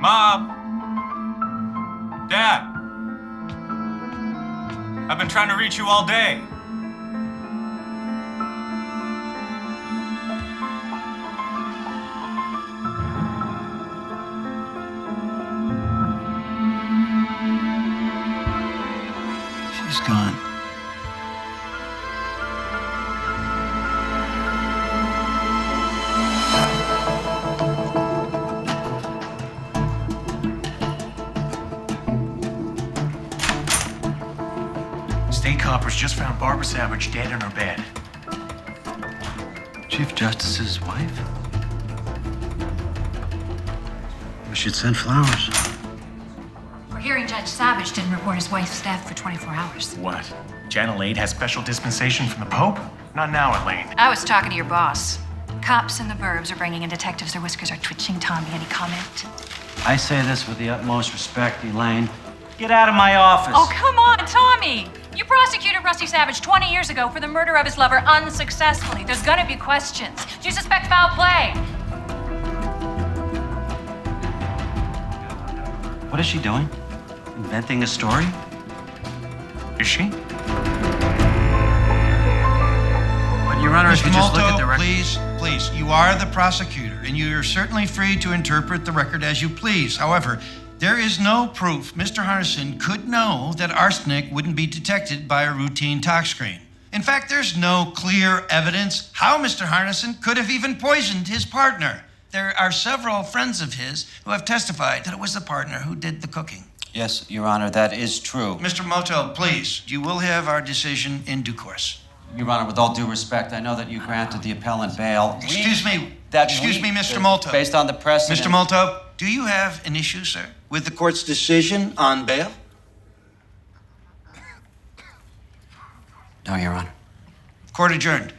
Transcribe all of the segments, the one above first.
Mom! Dad! I've been trying to reach you all day. She's gone. State coppers just found Barbara Savage dead in her bed. Chief Justice's wife? We should send flowers. We're hearing Judge Savage didn't report his wife's death for 24 hours. What? Janet Lade has special dispensation from the Pope? Not now, Elaine. I was talking to your boss. Cops in the burbs are bringing in detectives. Their whiskers are twitching. Tommy, any comment? I say this with the utmost respect, Elaine. Get out of my office. Oh, come on, Tommy! You prosecuted Rusty Savage 20 years ago for the murder of his lover unsuccessfully. There's gonna be questions. Do you suspect foul play? What is she doing? Inventing a story? Is she? But, Your Honor, if Mr. you just look at the Molto, record... please, you are the prosecutor, and you are certainly free to interpret the record as you please. However, there is no proof Mr. Hardison could know that arsenic wouldn't be detected by a routine tox screen. In fact, there's no clear evidence how Mr. Hardison could have even poisoned his partner. There are several friends of his who have testified that it was the partner who did the cooking. Yes, Your Honor, that is true. Mr. Moto, please, you will have our decision in due course. Your Honor, with all due respect, I know that you granted the appellant bail. Excuse me, Mr. Moto. Based on the precedent... Mr. Molto, do you have an issue, sir, with the court's decision on bail? No, Your Honor. Court adjourned.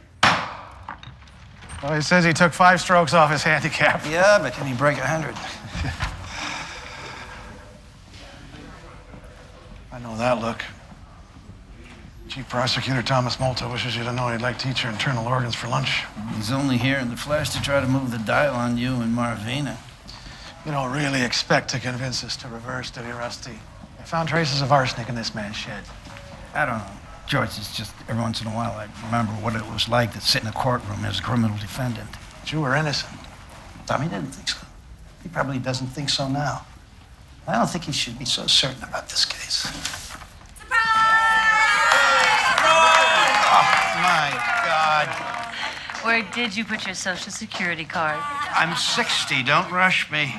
Well, he says he took 5 strokes off his handicap. Yeah, but can he break 100? I know that look. Chief Prosecutor Thomas Molto wishes you to know he'd like to eat your internal organs for lunch. He's only here in the flesh to try to move the dial on you and Marvina. You don't really expect to convince us to reverse, do you, Rusty? I found traces of arsenic in this man's shed. I don't know. George, it's just every once in a while I remember what it was like to sit in a courtroom as a criminal defendant. But you were innocent. Tommy didn't think so. He probably doesn't think so now. I don't think he should be so certain about this case. Oh, my God. Where did you put your Social Security card? I'm 60. Don't rush me.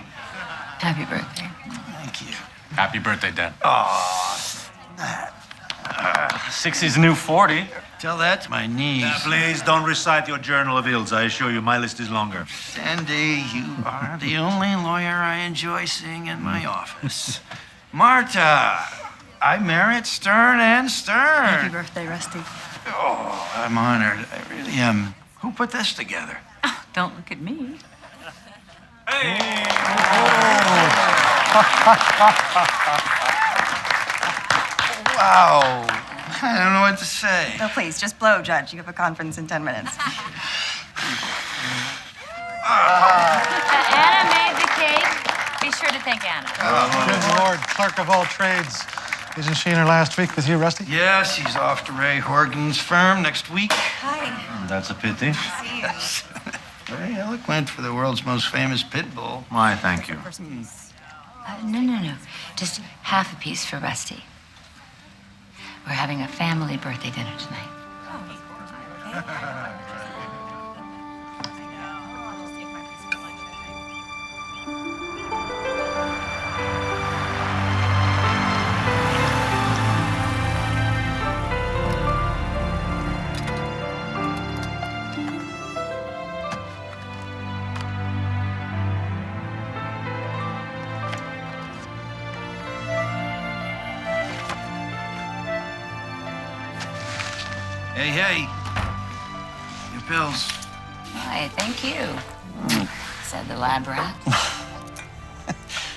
Happy birthday. Thank you. Happy birthday, Dad. Oh, that. 60's the new 40. Tell that to my niece. Please don't recite your journal of ills. I assure you, my list is longer. Sandy, you are the only lawyer I enjoy seeing in my office. Marta, I merit Stern and Stern. Happy birthday, Rusty. Oh, I'm honored. I really am. Who put this together? Oh, don't look at me. Wow. I don't know what to say. No, please, just blow, Judge. You have a conference in 10 minutes. Anna made the cake. Be sure to thank Anna. Good Lord, clerk of all trades. Isn't she in her last week with you, Rusty? Yes, he's off to Ray Horgan's firm next week. Hi. That's a pity. See you. Very eloquent for the world's most famous pit bull. Why, thank you. No. Just half a piece for Rusty. We're having a family birthday dinner tonight. Hey. Your pills. Why, thank you, said the lab rat.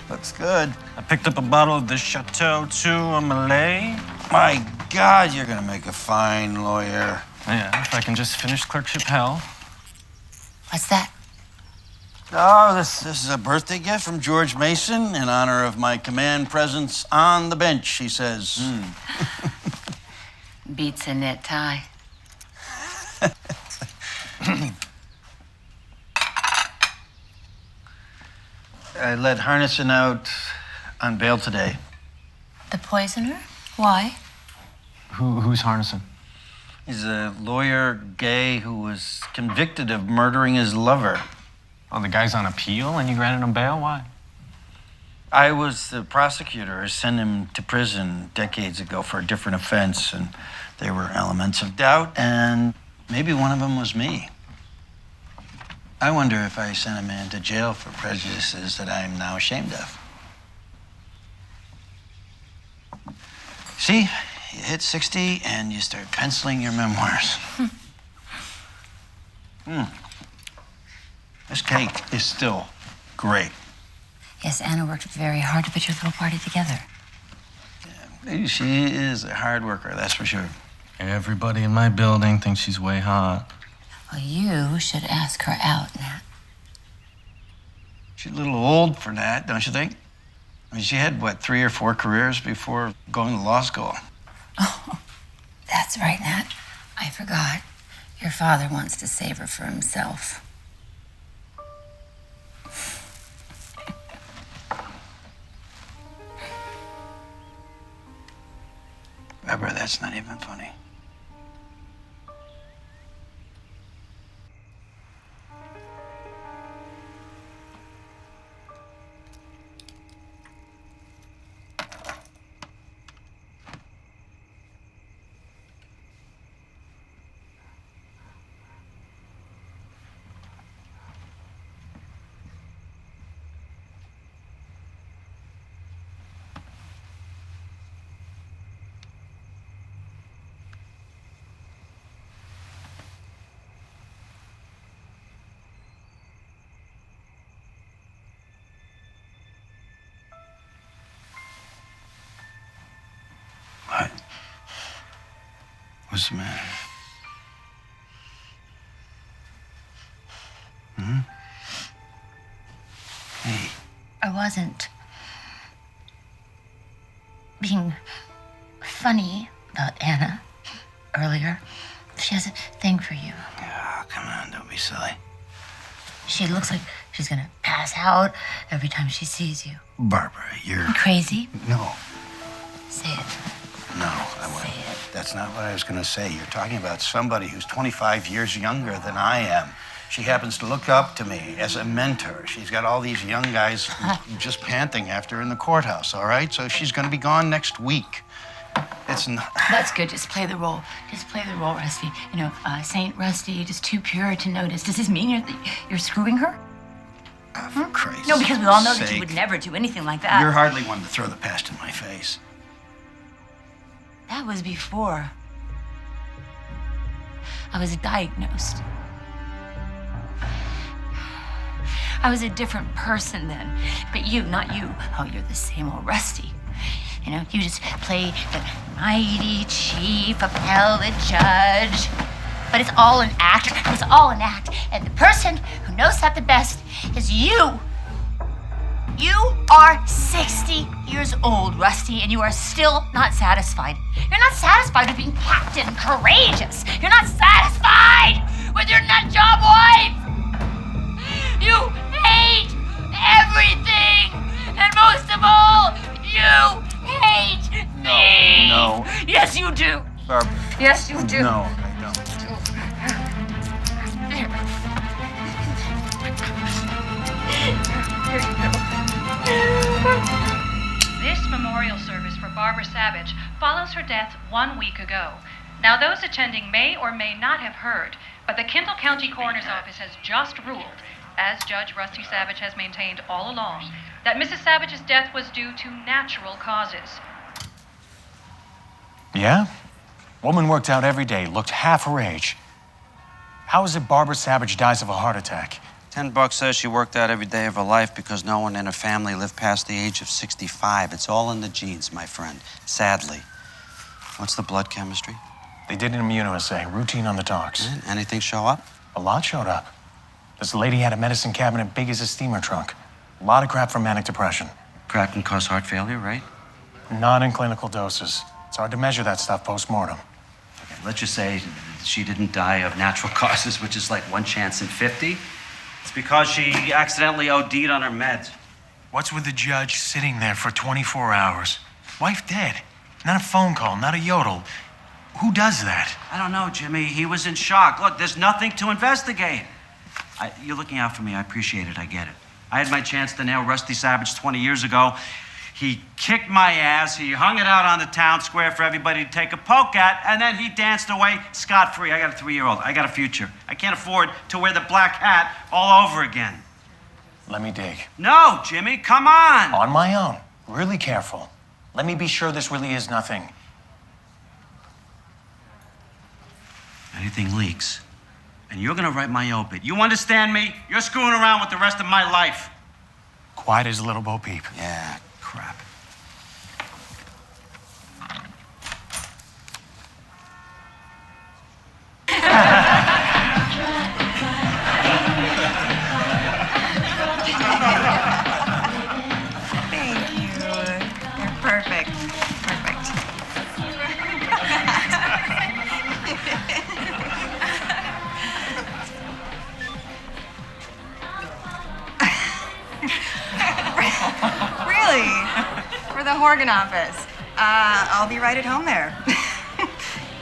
Looks good. I picked up a bottle of the Chateau 2 Malay. My God, you're gonna make a fine lawyer. Yeah, if I can just finish clerkship hell. What's that? Oh, this is a birthday gift from George Mason in honor of my command presence on the bench, he says. Beats a knit tie. I let Harnison out on bail today. The poisoner? Why? Who's Harnison? He's a lawyer, gay, who was convicted of murdering his lover. Oh, the guy's on appeal and you granted him bail? Why? I was the prosecutor. I sent him to prison decades ago for a different offense, and there were elements of doubt, and maybe one of them was me. I wonder if I sent a man to jail for prejudices that I am now ashamed of. See, you hit 60 and you start penciling your memoirs. This cake is still great. Yes, Anna worked very hard to put your little party together. She is a hard worker, that's for sure. Everybody in my building thinks she's way hot. Well, you should ask her out, Nat. She's a little old for that, don't you think? I mean, she had, 3 or 4 careers before going to law school. Oh, that's right, Nat. I forgot. Your father wants to save her for himself. Barbara, that's not even funny. What? What's the matter? Hey. I wasn't being funny about Anna earlier. She has a thing for you. Oh, come on, don't be silly. She looks like she's gonna pass out every time she sees you. Barbara, you're... Crazy? No. Say it. No, I wouldn't. Say it. That's not what I was going to say. You're talking about somebody who's 25 years younger than I am. She happens to look up to me as a mentor. She's got all these young guys just panting after her in the courthouse, all right? So she's going to be gone next week. It's not... That's good. Just play the role. Just play the role, Rusty. You know, Saint Rusty, just too pure to notice. Does this mean you're screwing her? For Christ's No, because we all know that sake. you would never do anything like that. You're hardly one to throw the past in my face. That was before I was diagnosed. I was a different person then. But you, not you. Oh, you're the same old Rusty. You know, you just play the mighty chief appellate judge. But it's all an act. It's all an act. And the person who knows that the best is you. You are 60 years old, Rusty, and you are still not satisfied. You're not satisfied with being Captain Courageous. You're not satisfied with your nut job wife. You hate everything. And most of all, you hate me. No. Yes, you do. Barbara. Yes, you do. No, I don't. There you go. This memorial service for Barbara Savage follows her death 1 week ago. Now, those attending may or may not have heard, but the Kendall County Coroner's Office has just ruled, as Judge Rusty Savage has maintained all along, that Mrs. Savage's death was due to natural causes. Yeah? Woman worked out every day, looked half her age. How is it Barbara Savage dies of a heart attack? $10 says she worked out every day of her life because no one in her family lived past the age of 65. It's all in the genes, my friend, sadly. What's the blood chemistry? They did an immunoassay, routine on the docs. Anything show up? A lot showed up. This lady had a medicine cabinet big as a steamer trunk. A lot of crap for manic depression. Crap can cause heart failure, right? Not in clinical doses. It's hard to measure that stuff post-mortem. Okay, let's just say she didn't die of natural causes, which is like 1 chance in 50. It's because she accidentally OD'd on her meds. What's with the judge sitting there for 24 hours? Wife dead. Not a phone call, not a yodel. Who does that? I don't know, Jimmy. He was in shock. Look, there's nothing to investigate. You're looking out for me. I appreciate it. I get it. I had my chance to nail Rusty Savage 20 years ago. He kicked my ass. He hung it out on the town square for everybody to take a poke at, and then he danced away scot-free. I got a 3-year-old. I got a future. I can't afford to wear the black hat all over again. Let me dig. No, Jimmy, come on. On my own. Really careful. Let me be sure this really is nothing. Anything leaks, and you're gonna write my obit. You understand me? You're screwing around with the rest of my life. Quiet as a little Bo Peep. Yeah, crap. Thank you. You're perfect. Perfect. Really? For the Horgan office. I'll be right at home there.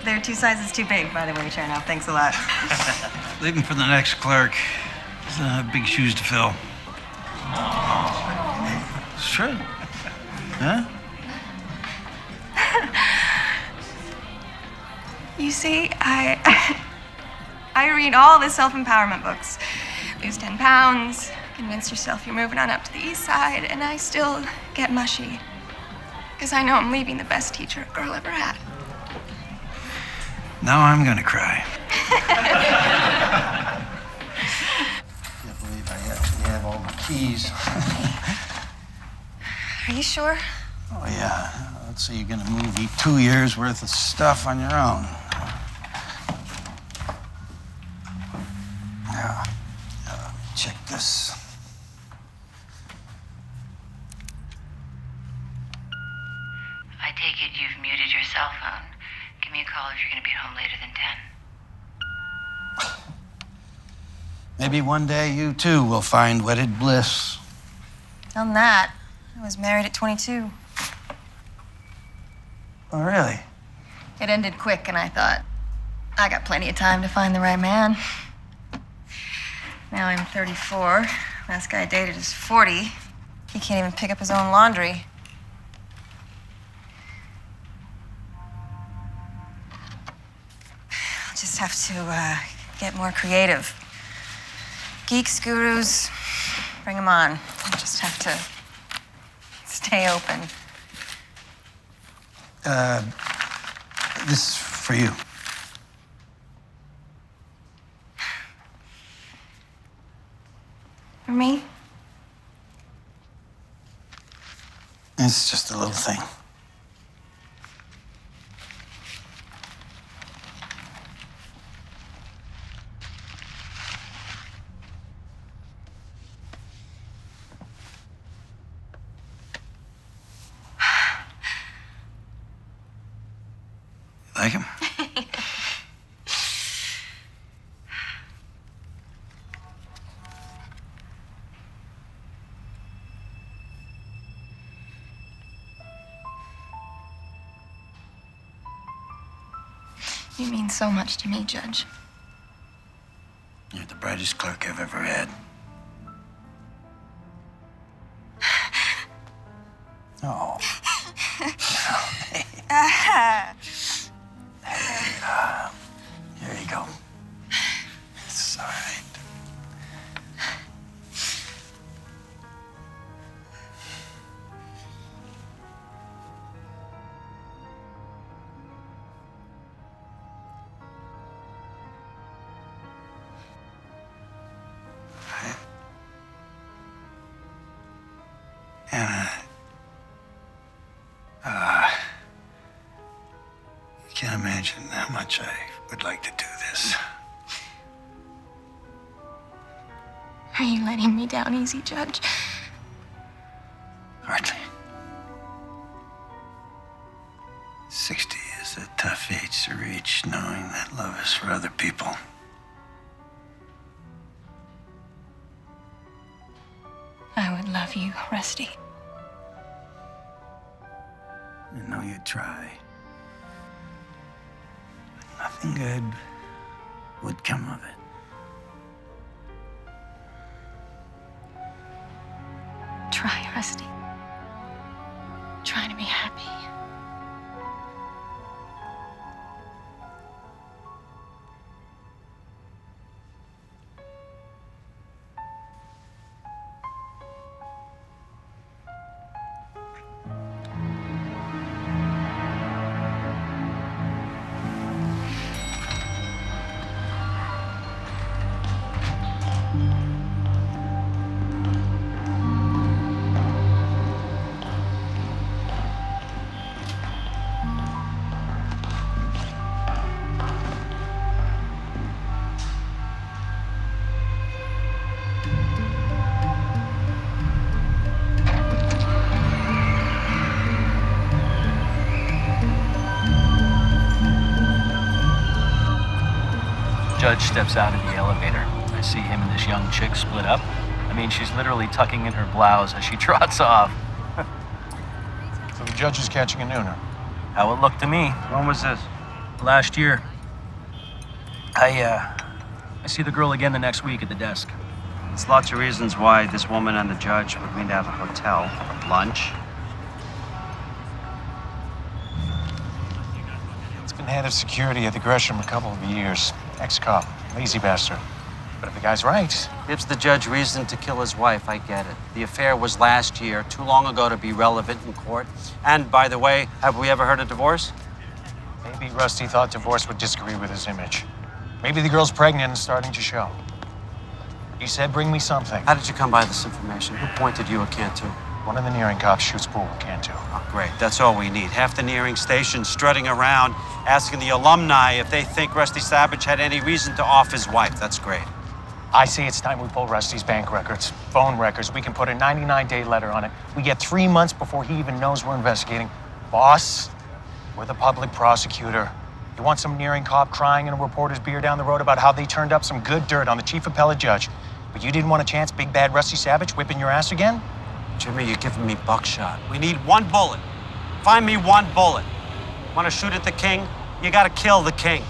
They're 2 sizes too big, by the way, Chernoff. Thanks a lot. Leave him for the next clerk. There's big shoes to fill. It's true. Huh? You see, I read all the self-empowerment books. Lose 10 pounds, convince yourself you're moving on up to the east side, and I still get mushy. Because I know I'm leaving the best teacher a girl ever had. Now I'm gonna cry. Can't believe I actually have all the keys. Are you sure? Oh, yeah. Let's say you're gonna move 2 years worth of stuff on your own. Yeah. Check this. I take it you've muted your cell phone. Give me a call if you're going to be home later than 10. Maybe one day you too will find wedded bliss. On that, I was married at 22. Oh, really? It ended quick, and I thought, I got plenty of time to find the right man. Now I'm 34. Last guy I dated is 40. He can't even pick up his own laundry. I'll just have to get more creative. Geeks, gurus, bring them on. I just have to stay open. This is for you. For me? It's just a little thing. Like him? You mean so much to me, Judge. You're the brightest clerk I've ever had. Oh. Here you go. It's all right. Anna, you can't imagine how much I would like to do this. Are you letting me down easy, Judge? Hardly. 60 is a tough age to reach, knowing that love is for other people. I would love you, Rusty. I know you'd try. But nothing good would come of it. Try, Rusty. Try to be happy. Judge steps out of the elevator. I see him and this young chick split up. I mean, she's literally tucking in her blouse as she trots off. So the judge is catching a nooner. How it looked to me. When was this? Last year. I see the girl again the next week at the desk. There's lots of reasons why this woman and the judge would meet at a hotel. Lunch. He's been head of security at the Gresham a couple of years. Ex-cop, lazy bastard. But if the guy's right, Gives the judge reason to kill his wife, I get it. The affair was last year, too long ago to be relevant in court. And by the way, have we ever heard of divorce? maybe Rusty thought divorce would disagree with his image. Maybe the girl's pregnant and starting to show. He said, bring me something. How did you come by this information? Who pointed you at Cantu? One of the nearing cops shoots pool with Cantu. Oh, great. That's all we need. Half the nearing station strutting around, asking the alumni if they think Rusty Savage had any reason to off his wife. That's great. I say it's time we pull Rusty's bank records, phone records. We can put a 99-day letter on it. We get 3 months before he even knows we're investigating. Boss, we're the public prosecutor. You want some nearing cop crying in a reporter's beer down the road about how they turned up some good dirt on the chief appellate judge, but you didn't want a chance big bad Rusty Savage whipping your ass again? Jimmy, you're giving me buckshot. We need one bullet. Find me one bullet. Want to shoot at the king? You got to kill the king.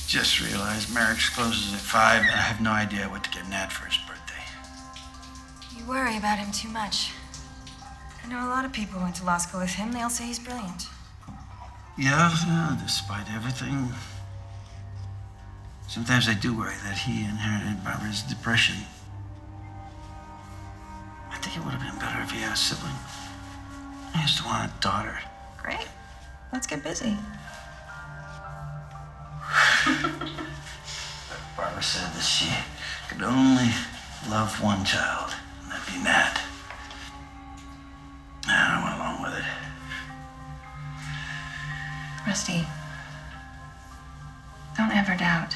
Just realized Merrick's closes at 5, and I have no idea what to get Nat for his birthday. You worry about him too much. I know a lot of people who went to law school with him. They all say he's brilliant. Yeah, despite everything. Sometimes I do worry that he inherited Barbara's depression. I think it would have been better if he had a sibling. I used to want a daughter. Great. Let's get busy. Barbara said that she could only love one child, and that'd be Nat. I went along with it. Rusty, don't ever doubt.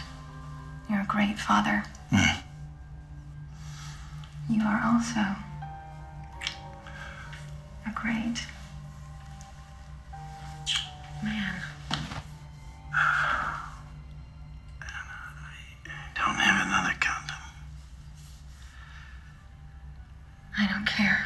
You're a great father. You are also a great man. Don't have another condom. I don't care.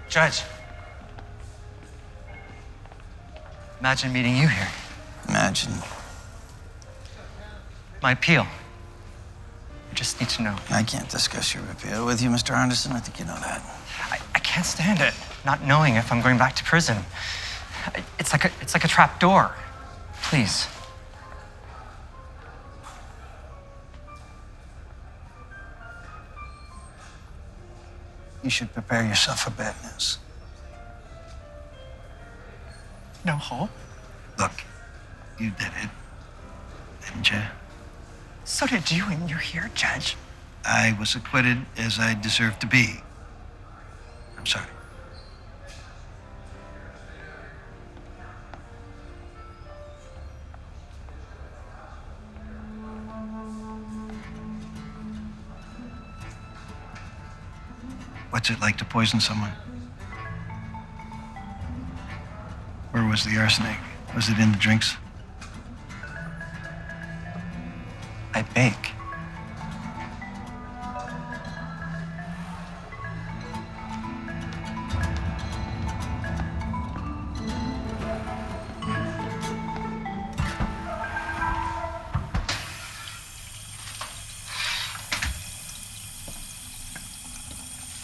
Judge. Imagine meeting you here. Imagine. My appeal. I just need to know. I can't discuss your appeal with you, Mr. Anderson. I think you know that. I can't stand it, not knowing if I'm going back to prison. It's like a trap door. Please. You should prepare yourself for bad news. No hope? Look, you did it, didn't you? So did you, and you're here, Judge. I was acquitted as I deserved to be. I'm sorry. What's it like to poison someone? Where was the arsenic? Was it in the drinks? I bake.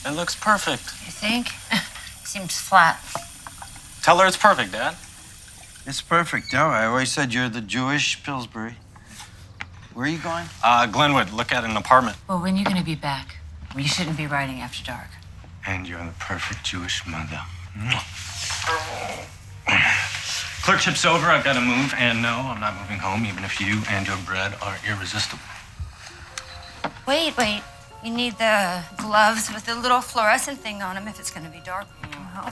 It looks perfect. You think? Seems flat. Tell her it's perfect, Dad. It's perfect. No, I always said you're the Jewish Pillsbury. Where are you going? Glenwood, look at an apartment. Well, when are you gonna be back? You shouldn't be riding after dark. And you're the perfect Jewish mother. Clerkship's over, I've got to move. And no, I'm not moving home, even if you and your bread are irresistible. Wait. You need the gloves with the little fluorescent thing on them if it's gonna be dark. Uh-huh.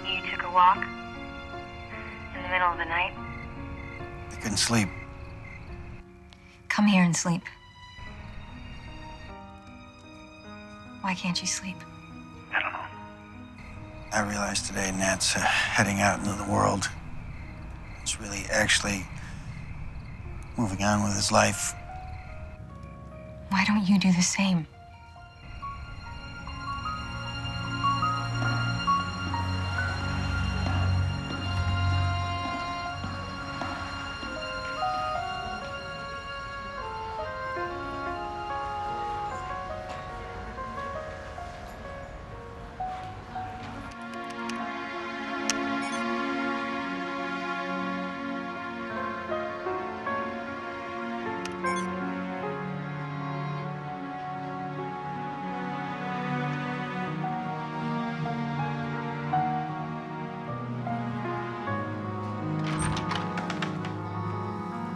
You took a walk in the middle of the night? I couldn't sleep. Come here and sleep. Why can't you sleep? I don't know. I realized today Nat's heading out into the world. He's really actually moving on with his life. Why don't you do the same?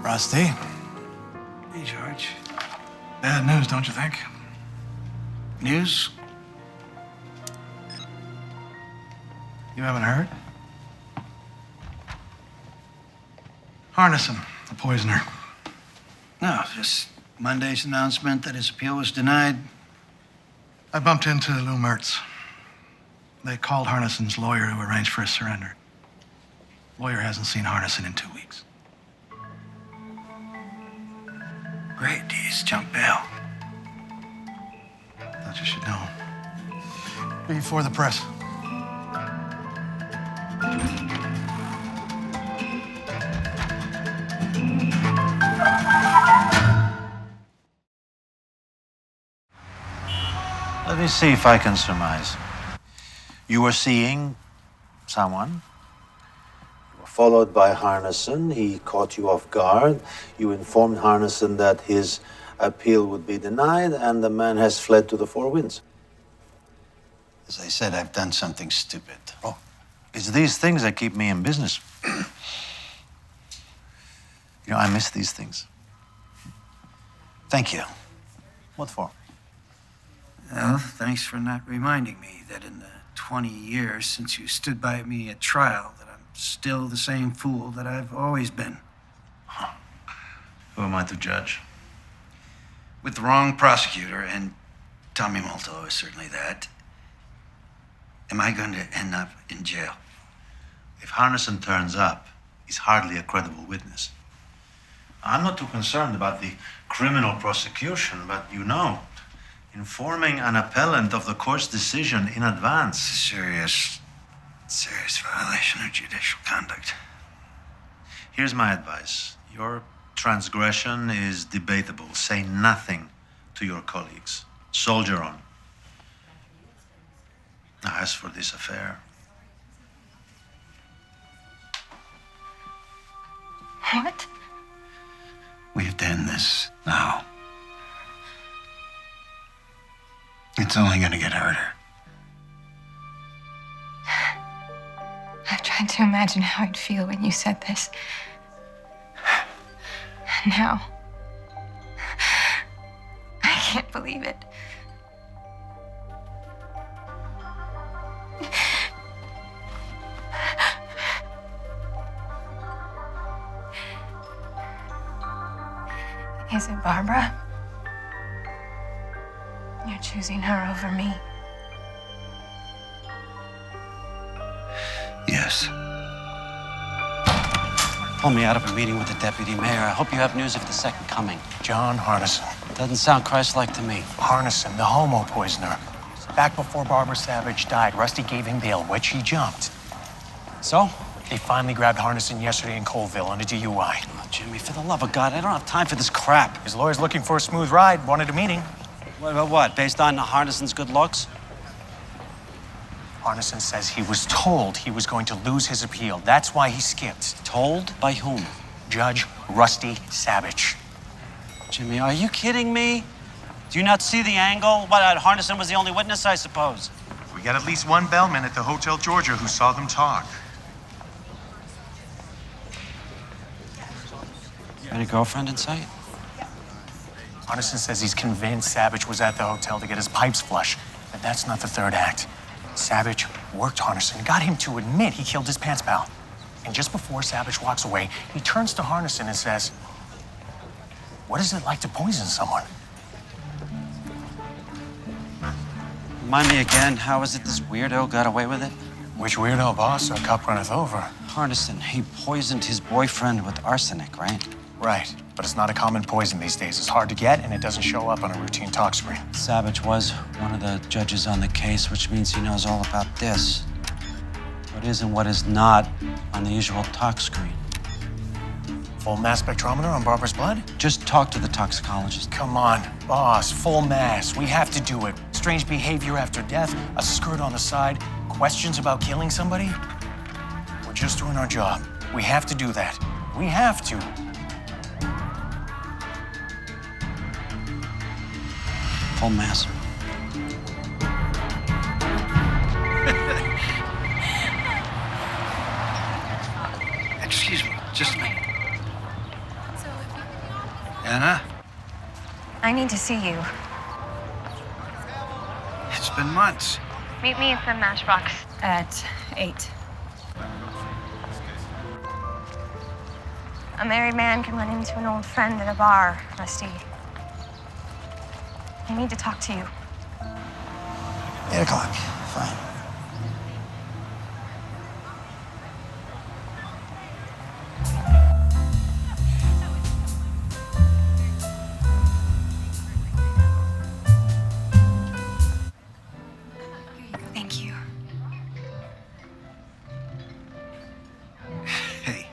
Rusty. Hey, George. Bad news, don't you think? News? You haven't heard? Harnison, the poisoner. No, just Monday's announcement that his appeal was denied. I bumped into Lou Mertz. They called Harnison's lawyer to arrange for his surrender. Lawyer hasn't seen Harnison in 2 weeks. Great, he's jumped bail. Thought you should know. Before the press. Let me see if I can surmise. You were seeing someone. You were followed by Harnison. He caught you off guard. You informed Harnison that his appeal would be denied, and the man has fled to the four winds. As I said, I've done something stupid. Oh, it's these things that keep me in business. You know, I miss these things. Thank you. What for? Well, thanks for not reminding me that in the 20 years since you stood by me at trial, that I'm still the same fool that I've always been. Who am I to judge? With the wrong prosecutor, and Tommy Molto is certainly that, am I going to end up in jail? If Harnison turns up, he's hardly a credible witness. I'm not too concerned about the criminal prosecution, but you know, informing an appellant of the court's decision in advance. Serious violation of judicial conduct. Here's my advice. Your transgression is debatable. Say nothing to your colleagues. Soldier on. Now, as for this affair, What? We've done this now. It's only gonna get harder. I've tried to imagine how I'd feel when you said this. And now, I can't believe it. Is it Barbara? You're choosing her over me. Yes. Pull me out of a meeting with the deputy mayor. I hope you have news of the second coming. John Harnison. Doesn't sound Christ-like to me. Harnison, the homo poisoner. Back before Barbara Savage died, Rusty gave him bail, which he jumped. So? They finally grabbed Harnison yesterday in Colville on a DUI. Oh, Jimmy, for the love of God, I don't have time for this crap. His lawyer's looking for a smooth ride, wanted a meeting. What? Based on Harnison's good looks? Harnison says he was told he was going to lose his appeal. That's why he skipped. Told? By whom? Judge Rusty Savage. Jimmy, are you kidding me? Do you not see the angle? What, Harnison was the only witness, I suppose? We got at least one bellman at the Hotel Georgia who saw them talk. Any girlfriend in sight? Harnison says he's convinced Savage was at the hotel to get his pipes flush. But that's not the third act. Savage worked Harnison, got him to admit he killed his pants pal. And just before Savage walks away, he turns to Harnison and says, "What is it like to poison someone?" Remind me again, how is it this weirdo got away with it? Which weirdo, boss? Our cup runneth over. Harnison, he poisoned his boyfriend with arsenic, right? Right, but it's not a common poison these days. It's hard to get, and it doesn't show up on a routine talk screen. Savage was one of the judges on the case, which means he knows all about this. What is and what is not on the usual talk screen. Full mass spectrometer on Barbara's blood? Just talk to the toxicologist. Come on, boss, full mass. We have to do it. Strange behavior after death, a skirt on the side, questions about killing somebody. We're just doing our job. We have to do that. We have to. Full mass. Excuse me, just a minute. Anna, I need to see you. it's been months. Meet me at the Matchbox at 8. A married man can run into an old friend at a bar, Rusty. I need to talk to you. 8 o'clock, fine. Thank you. Hey.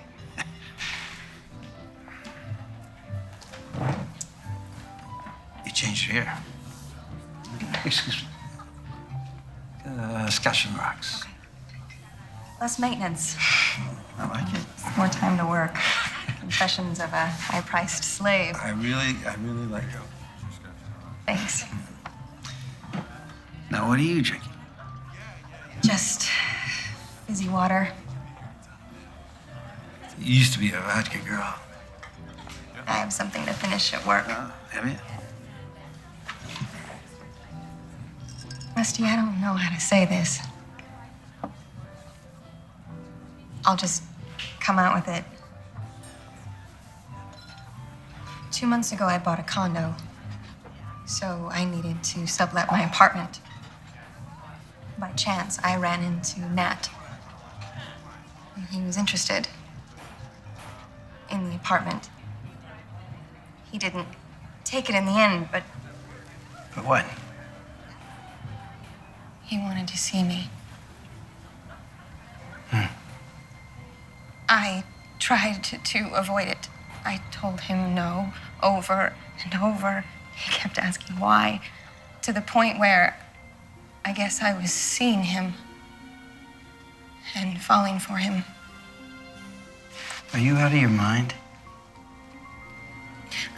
You changed your hair. Excuse me. Scotch and rocks. Okay. Less maintenance. I like it. More time to work. Confessions of a high-priced slave. I really like it. Thanks. Now, what are you drinking? Just fizzy water. You used to be a vodka girl. I have something to finish at work. Have you? Rusty, I don't know how to say this. I'll just come out with it. 2 months ago, I bought a condo. So I needed to sublet my apartment. By chance, I ran into Nat. He was interested in the apartment. He didn't take it in the end, but But what? he wanted to see me. I tried to avoid it. I told him no over and over He kept asking why, to the point where I guess I was seeing him and falling for him. Are you out of your mind?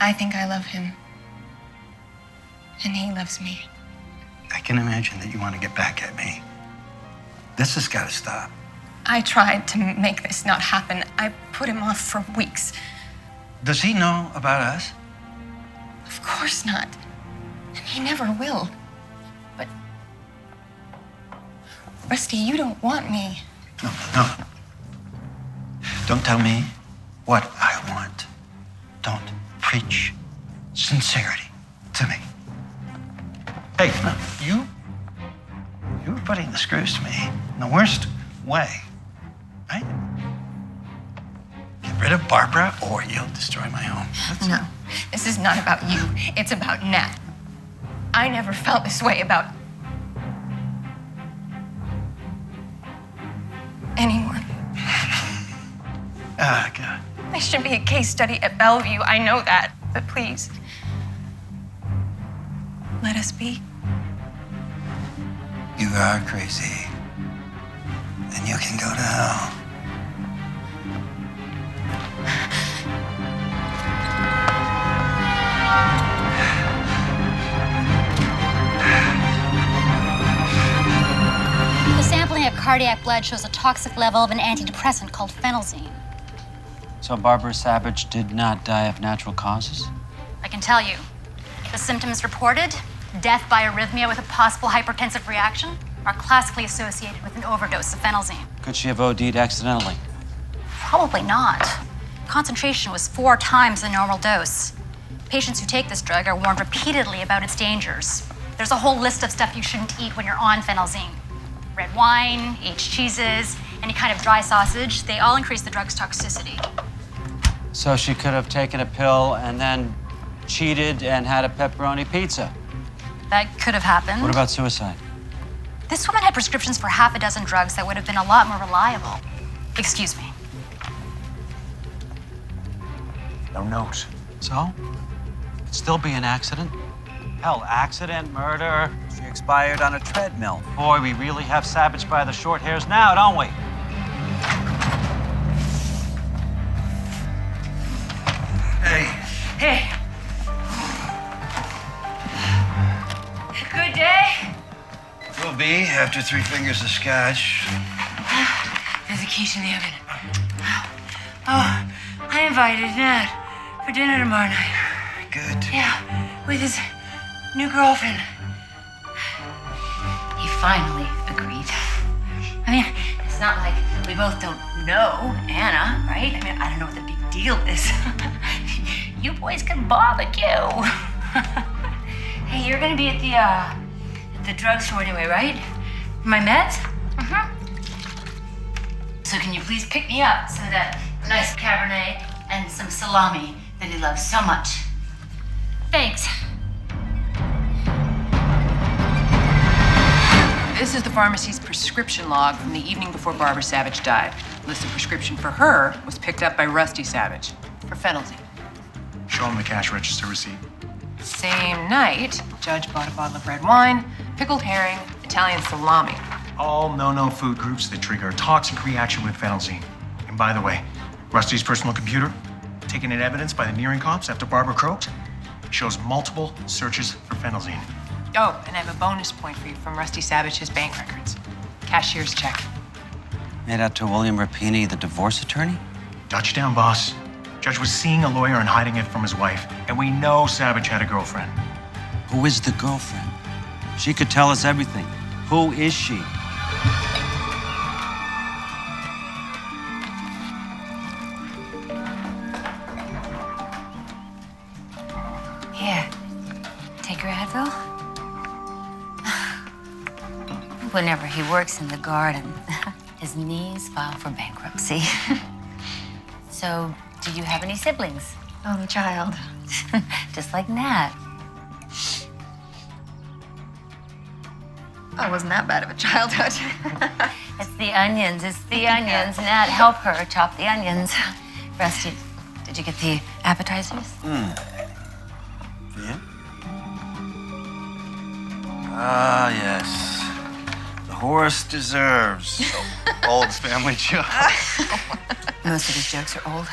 I think I love him. And he loves me. I can imagine that you want to get back at me. This has got to stop. I tried to make this not happen. I put him off for weeks. Does he know about us? Of course not. And he never will. But, Rusty, you don't want me. No. Don't tell me what I want. Don't preach sincerity to me. Hey, you were putting the screws to me in the worst way, right? Get rid of Barbara or you'll destroy my home. No, this is not about you. It's about Nat. I never felt this way about anyone. Ah, God. I should be a case study at Bellevue. I know that. But please, let us be. You are crazy. And you can go to hell. The sampling of cardiac blood shows a toxic level of an antidepressant called phenelzine. So Barbara Savage did not die of natural causes? I can tell you, the symptoms reported, death by arrhythmia with a possible hypertensive reaction, are classically associated with an overdose of phenelzine. Could she have OD'd accidentally? Probably not. Concentration was 4 times the normal dose. Patients who take this drug are warned repeatedly about its dangers. There's a whole list of stuff you shouldn't eat when you're on phenelzine. Red wine, aged cheeses, any kind of dry sausage, they all increase the drug's toxicity. So she could have taken a pill and then cheated and had a pepperoni pizza. That could have happened. What about suicide? This woman had prescriptions for half a dozen drugs that would have been a lot more reliable. Excuse me. No note. So? It'd still be an accident? Hell, accident, murder. She expired on a treadmill. Boy, we really have Savage by the short hairs now, don't we? Hey. Good day? Will be after 3 fingers of scotch. There's a quiche in the oven. Oh, I invited Nat for dinner tomorrow night. Good. Yeah, with his new girlfriend. He finally agreed. I mean, it's not like we both don't know Anna, right? I mean, I don't know what the big deal is. You boys can barbecue. Hey, you're gonna be at the drugstore anyway, right? For my meds? Mm-hmm. So can you please pick me up some of that nice Cabernet and some salami that he loves so much? Thanks. This is the pharmacy's prescription log from the evening before Barbara Savage died. The list of prescription for her was picked up by Rusty Savage for phenelzine. Show him the cash register receipt. Same night, Judge bought a bottle of red wine, pickled herring, Italian salami. All no-no food groups that trigger a toxic reaction with phenelzine. And by the way, Rusty's personal computer, taken in evidence by the Nearing cops after Barbara croaked, shows multiple searches for phenelzine. Oh, and I have a bonus point for you from Rusty Savage's bank records. Cashier's check. Made out to William Rapini, the divorce attorney? Dutch down, boss. Judge was seeing a lawyer and hiding it from his wife. And we know Savage had a girlfriend. Who is the girlfriend? She could tell us everything. Who is she? Here, take your Advil. Whenever he works in the garden, his knees file for bankruptcy. So, do you have any siblings? Only child. Just like Nat. I wasn't that bad of a childhood. It's the onions. It's the onions. Nat, help her chop the onions. Rusty, did you get the appetizers? Yeah? Ah, yes. The horse deserves. Old family joke. Most of his jokes are old.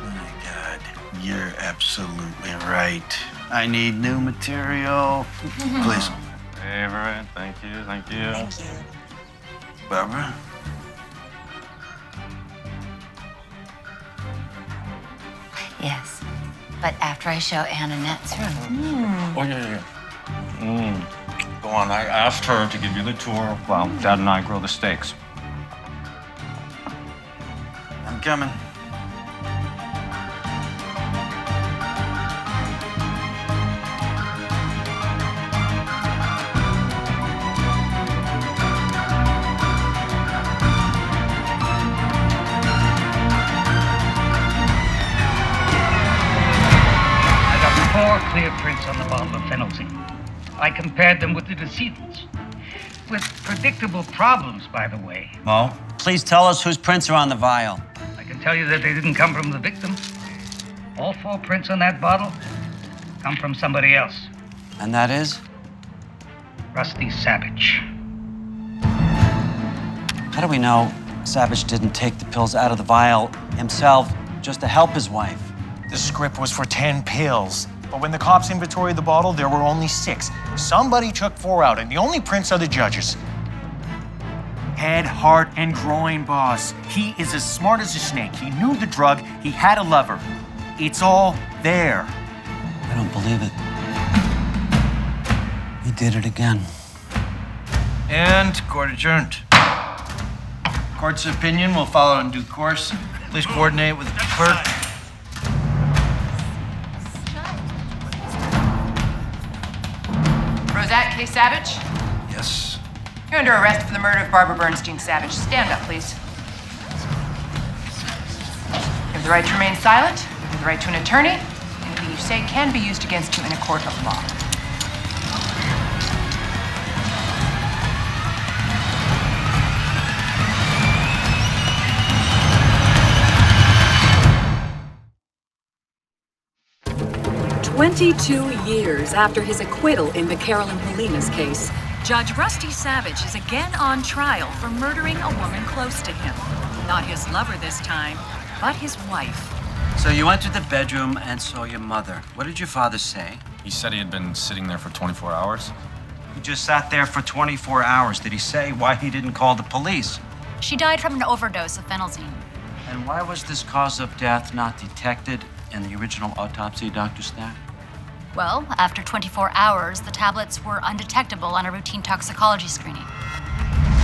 My God, you're absolutely right. I need new material. Please. Favorite. Thank you. Thank you. Thank you. Barbara? Yes. But after I show Ann Annette's room. Oh, yeah. Go on. I asked her to give you the tour while Dad and I grill the steaks. I'm coming. I got 4 clear prints on the bottle of phenolzine. I compared them with the decedent's. With predictable problems, by the way. Mo, please tell us whose prints are on the vial. I can tell you that they didn't come from the victim. All 4 prints on that bottle come from somebody else. And that is? Rusty Savage. How do we know Savage didn't take the pills out of the vial himself just to help his wife? The script was for 10 pills. But when the cops inventoried the bottle, there were only 6. Somebody took 4 out, and the only prints are the judges. Head, heart, and groin, boss. He is as smart as a snake. He knew the drug. He had a lover. It's all there. I don't believe it. He did it again. And court adjourned. Court's opinion will follow in due course. Please coordinate with the clerk. Rosette K. Savage? Yes. You're under arrest for the murder of Barbara Bernstein Savage. Stand up, please. You have the right to remain silent. You have the right to an attorney. Anything you say can be used against you in a court of law. Years after his acquittal in the Carolyn Polinas case, Judge Rusty Savage is again on trial for murdering a woman close to him. Not his lover this time, but his wife. So you entered the bedroom and saw your mother. What did your father say? He said he had been sitting there for 24 hours. He just sat there for 24 hours. Did he say why he didn't call the police? She died from an overdose of phenolzine. And why was this cause of death not detected in the original autopsy, Dr. Stack? Well, after 24 hours, the tablets were undetectable on a routine toxicology screening.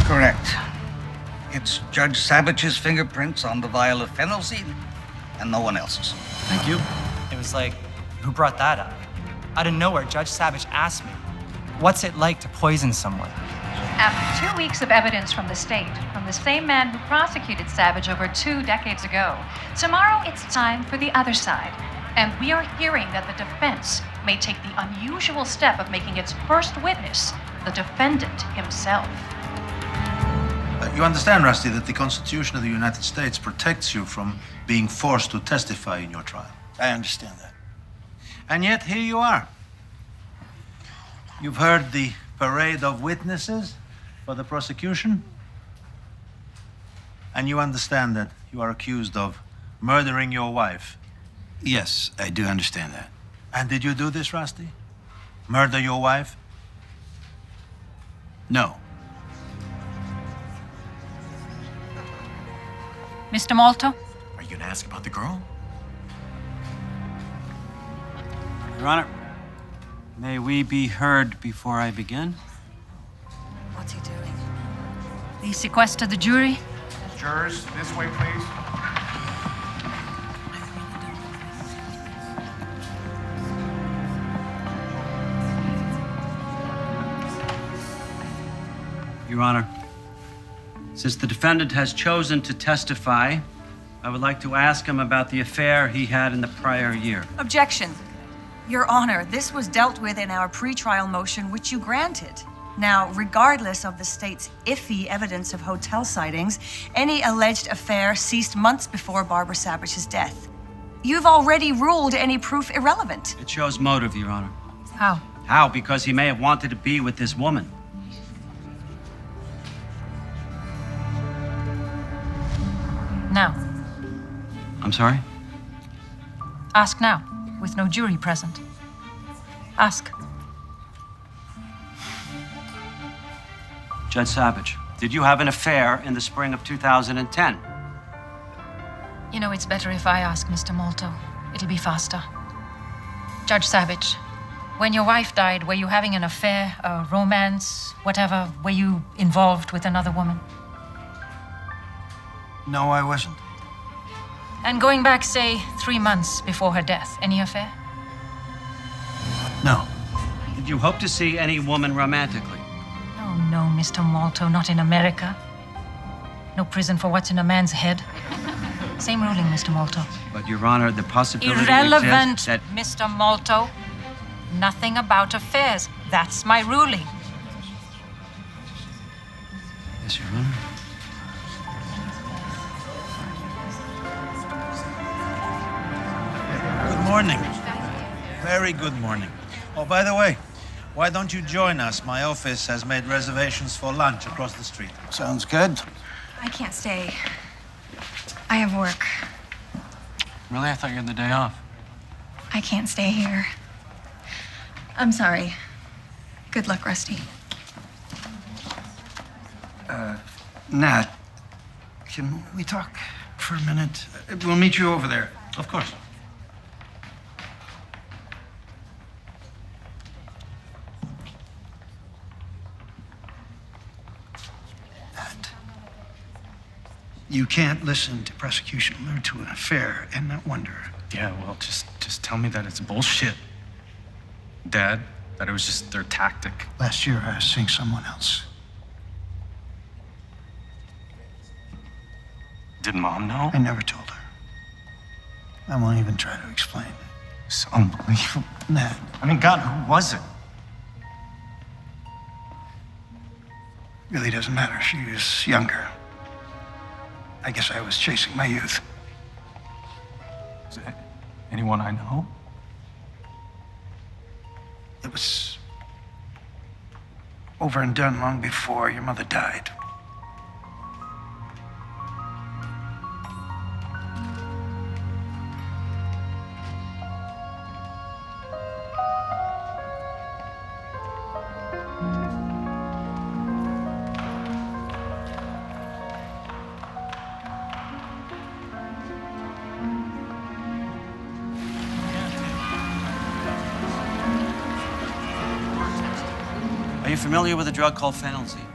Correct. It's Judge Savage's fingerprints on the vial of phenolzine and no one else's. Thank you. It was like, who brought that up? Out of nowhere, Judge Savage asked me, what's it like to poison someone? After 2 weeks of evidence from the state, from the same man who prosecuted Savage over 2 decades ago, tomorrow it's time for the other side. And we are hearing that the defense may take the unusual step of making its first witness the defendant himself. You understand, Rusty, that the Constitution of the United States protects you from being forced to testify in your trial. I understand that. And yet, here you are. You've heard the parade of witnesses for the prosecution, and you understand that you are accused of murdering your wife. Yes, I do understand that. And did you do this, Rusty? Murder your wife? No. Mr. Malto? Are you gonna ask about the girl? Your Honor, may we be heard before I begin? What's he doing? The sequester the jury? Jurors, this way, please. Your Honor, since the defendant has chosen to testify, I would like to ask him about the affair he had in the prior year. Objection. Your Honor, this was dealt with in our pretrial motion, which you granted. Now, regardless of the state's iffy evidence of hotel sightings, any alleged affair ceased months before Barbara Savage's death. You've already ruled any proof irrelevant. It shows motive, Your Honor. How? How? Because he may have wanted to be with this woman. Now, I'm sorry? ask now, with no jury present. Ask. Judge Savage, did you have an affair in the spring of 2010? You know, it's better if I ask, Mr. Malto. It'll be faster. Judge Savage, when your wife died, were you having an affair, a romance, whatever? Were you involved with another woman? No, I wasn't. And going back, say, 3 months before her death, any affair? No. Did you hope to see any woman romantically? Oh, no, Mr. Malto, not in America. No prison for what's in a man's head. Same ruling, Mr. Malto. But, Your Honor, the possibility Irrelevant, exists that... Mr. Malto. Nothing about affairs. That's my ruling. Yes, Your Honor. Good morning. Very good morning. Oh, by the way, why don't you join us? My office has made reservations for lunch across the street. Sounds good. I can't stay. I have work. Really? I thought you had the day off. I can't stay here. I'm sorry. Good luck, Rusty. Nat, can we talk for a minute? We'll meet you over there. Of course. You can't listen to prosecution allude to an affair and not wonder. Yeah, well, just tell me that it's bullshit. Dad, that it was just their tactic. Last year, I was seeing someone else. Did Mom know? I never told her. I won't even try to explain. It's unbelievable. Nat. I mean, God, who was it? Really doesn't matter. She was younger. I guess I was chasing my youth. Is it anyone I know? It was over and done long before your mother died. Are you familiar with a drug called phenelzine?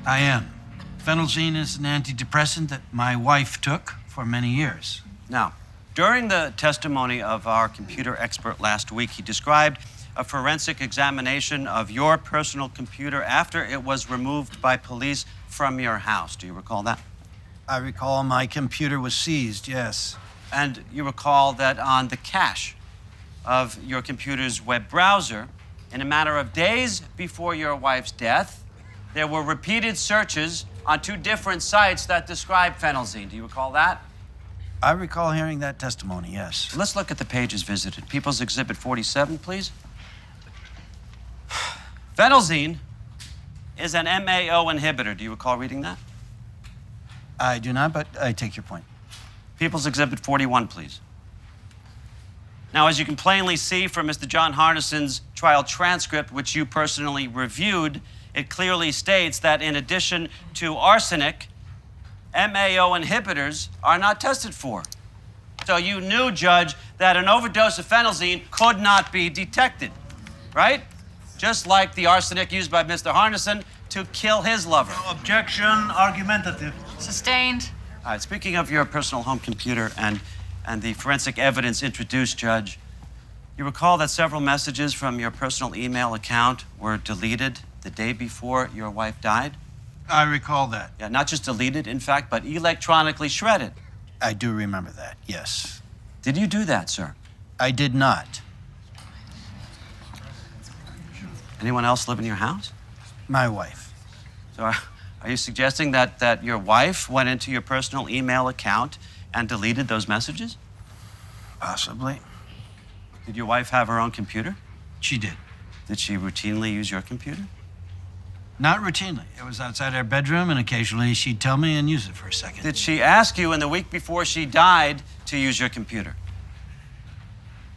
I am. Phenelzine is an antidepressant that my wife took for many years. Now, during the testimony of our computer expert last week, he described a forensic examination of your personal computer after it was removed by police from your house. Do you recall that? I recall my computer was seized, yes. And you recall that on the cache of your computer's web browser, in a matter of days before your wife's death, there were repeated searches on 2 different sites that describe phenelzine. Do you recall that? I recall hearing that testimony, yes. Let's look at the pages visited. People's Exhibit 47, please. Phenelzine is an MAO inhibitor. Do you recall reading that? I do not, but I take your point. People's Exhibit 41, please. Now, as you can plainly see from Mr. John Harnison's trial transcript, which you personally reviewed, it clearly states that in addition to arsenic, MAO inhibitors are not tested for. So you knew, Judge, that an overdose of phenelzine could not be detected, right? Just like the arsenic used by Mr. Harnison to kill his lover. Objection, argumentative. Sustained. All right, speaking of your personal home computer and the forensic evidence introduced, Judge, you recall that several messages from your personal email account were deleted the day before your wife died? I recall that. Yeah, not just deleted, in fact, but electronically shredded. I do remember that, yes. Did you do that, sir? I did not. Anyone else live in your house? My wife. So are you suggesting that your wife went into your personal email account and deleted those messages? Possibly. Did your wife have her own computer? She did. Did she routinely use your computer? Not routinely. It was outside our bedroom, and occasionally she'd tell me and use it for a second. Did she ask you in the week before she died to use your computer?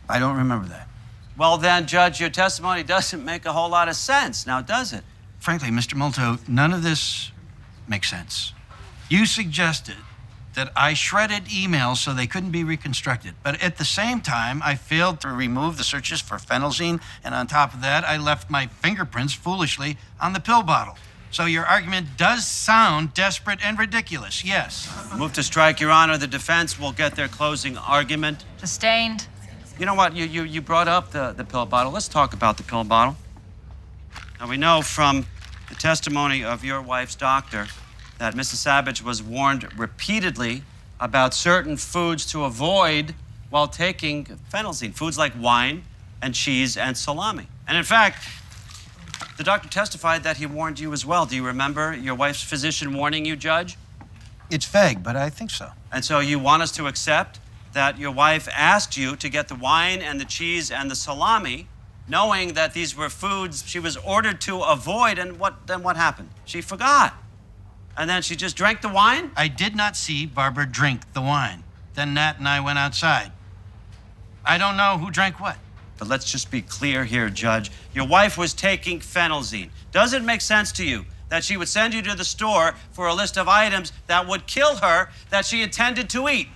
I don't remember that. Well, then, Judge, your testimony doesn't make a whole lot of sense, now does it? Frankly, Mr. Molto, none of this makes sense. You suggested that I shredded emails so they couldn't be reconstructed. But at the same time, I failed to remove the searches for phenelzine, and on top of that, I left my fingerprints foolishly on the pill bottle. So your argument does sound desperate and ridiculous, yes. Move to strike, Your Honor. The defense will get their closing argument. Sustained. You know what? You brought up the pill bottle. Let's talk about the pill bottle. Now, we know from the testimony of your wife's doctor that Mrs. Savage was warned repeatedly about certain foods to avoid while taking phenelzine, foods like wine and cheese and salami. And in fact, the doctor testified that he warned you as well. Do you remember your wife's physician warning you, Judge? It's vague, but I think so. And so you want us to accept that your wife asked you to get the wine and the cheese and the salami, knowing that these were foods she was ordered to avoid, and then what happened? She forgot. And then she just drank the wine? I did not see Barbara drink the wine. Then Nat and I went outside. I don't know who drank what. But let's just be clear here, Judge. Your wife was taking phenelzine. Does it make sense to you that she would send you to the store for a list of items that would kill her that she intended to eat?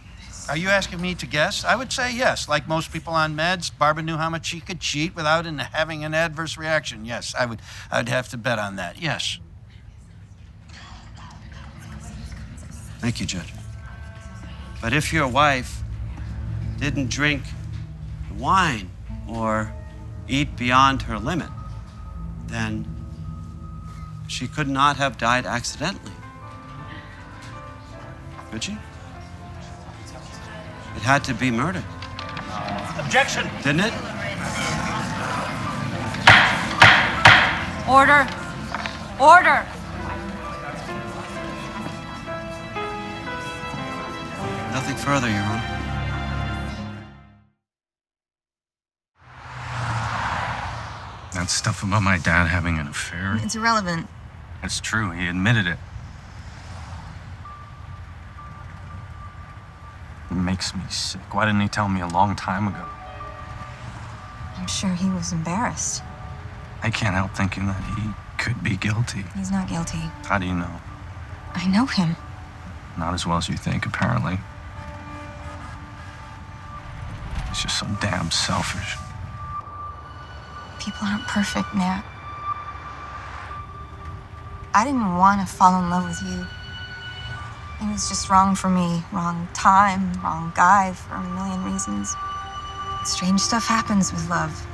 Are you asking me to guess? I would say yes. Like most people on meds, Barbara knew how much she could cheat without having an adverse reaction. Yes, I would have to bet on that. Yes. Thank you, Judge. But if your wife didn't drink the wine or eat beyond her limit, then she could not have died accidentally. Could she? It had to be murder. Objection! Didn't it? Order. Order. Nothing further, Your Honor. That stuff about my dad having an affair, It's irrelevant. it's true. He admitted it. It makes me sick. Why didn't he tell me a long time ago? I'm sure he was embarrassed. I can't help thinking that he could be guilty. He's not guilty. How do you know? I know him. Not as well as you think, apparently. He's just so damn selfish. People aren't perfect, Nat. I didn't want to fall in love with you. It was just wrong for me. Wrong time, wrong guy for a million reasons. Strange stuff happens with love.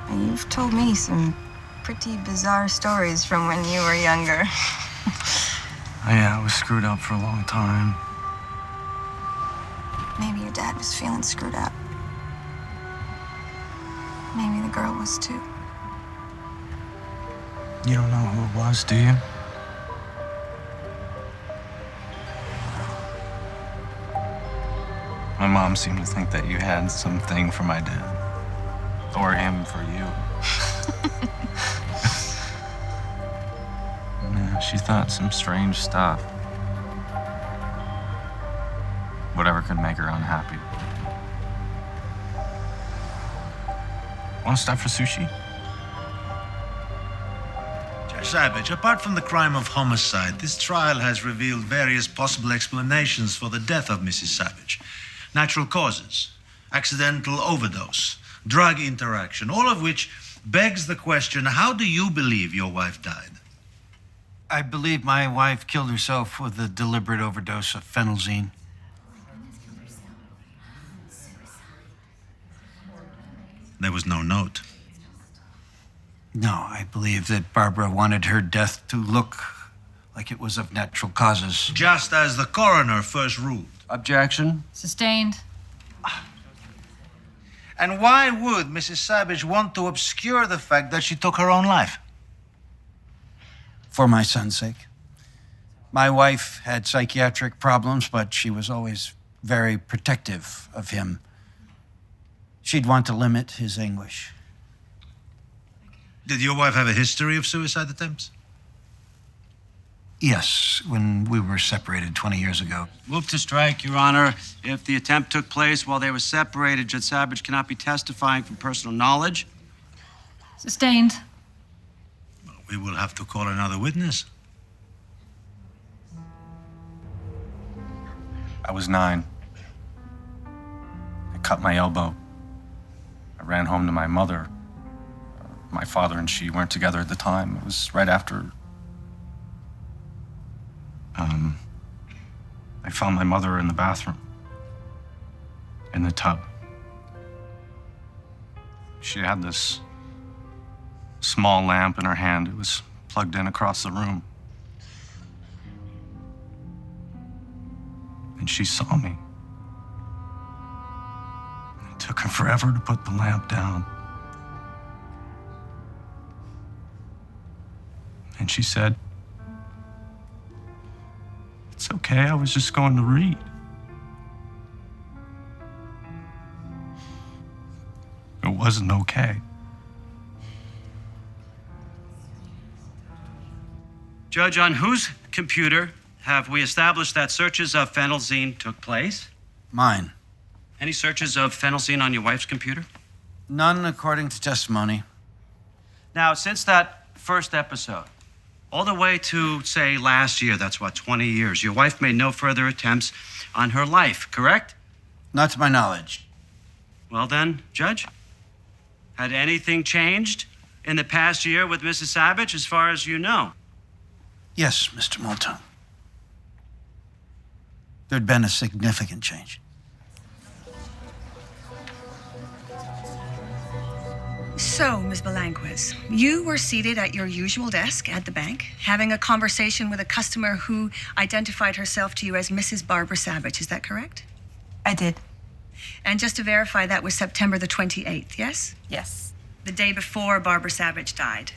And you've told me some pretty bizarre stories from when you were younger. Yeah, I was screwed up for a long time. Maybe your dad was feeling screwed up. Maybe the girl was too. You don't know who it was, do you? My mom seemed to think that you had something for my dad. Or him for you. Yeah, she thought some strange stuff. Whatever could make her unhappy. Want to stop for sushi? Judge Savage, apart from the crime of homicide, this trial has revealed various possible explanations for the death of Mrs. Savage. Natural causes, accidental overdose, drug interaction, all of which begs the question, how do you believe your wife died? I believe my wife killed herself with a deliberate overdose of phenelzine. There was no note. No, I believe that Barbara wanted her death to look like it was of natural causes. Just as the coroner first ruled. Objection. Sustained. And why would Mrs. Savage want to obscure the fact that she took her own life? For my son's sake. My wife had psychiatric problems, but she was always very protective of him. She'd want to limit his anguish. Did your wife have a history of suicide attempts? Yes, when we were separated 20 years ago. Move to strike, Your Honor. If the attempt took place while they were separated, Judge Savage cannot be testifying from personal knowledge. Sustained. We will have to call another witness. I was 9. I cut my elbow. I ran home to my mother. My father and she weren't together at the time. It was right after. I found my mother in the bathroom, in the tub. She had this small lamp in her hand. It was plugged in across the room. And she saw me. It took her forever to put the lamp down. And she said, "It's okay, I was just going to read." It wasn't okay. Judge, on whose computer have we established that searches of phenelzine took place? Mine. Any searches of phenelzine on your wife's computer? None according to testimony. Now, since that first episode, all the way to, say, last year, that's what, 20 years, your wife made no further attempts on her life, correct? Not to my knowledge. Well then, Judge, had anything changed in the past year with Mrs. Savage, as far as you know? Yes, Mr. Moulton. There'd been a significant change. So, Ms. Belanquez, you were seated at your usual desk at the bank, having a conversation with a customer who identified herself to you as Mrs. Barbara Savage. Is that correct? I did. And just to verify, that was September the 28th, yes? Yes. The day before Barbara Savage died.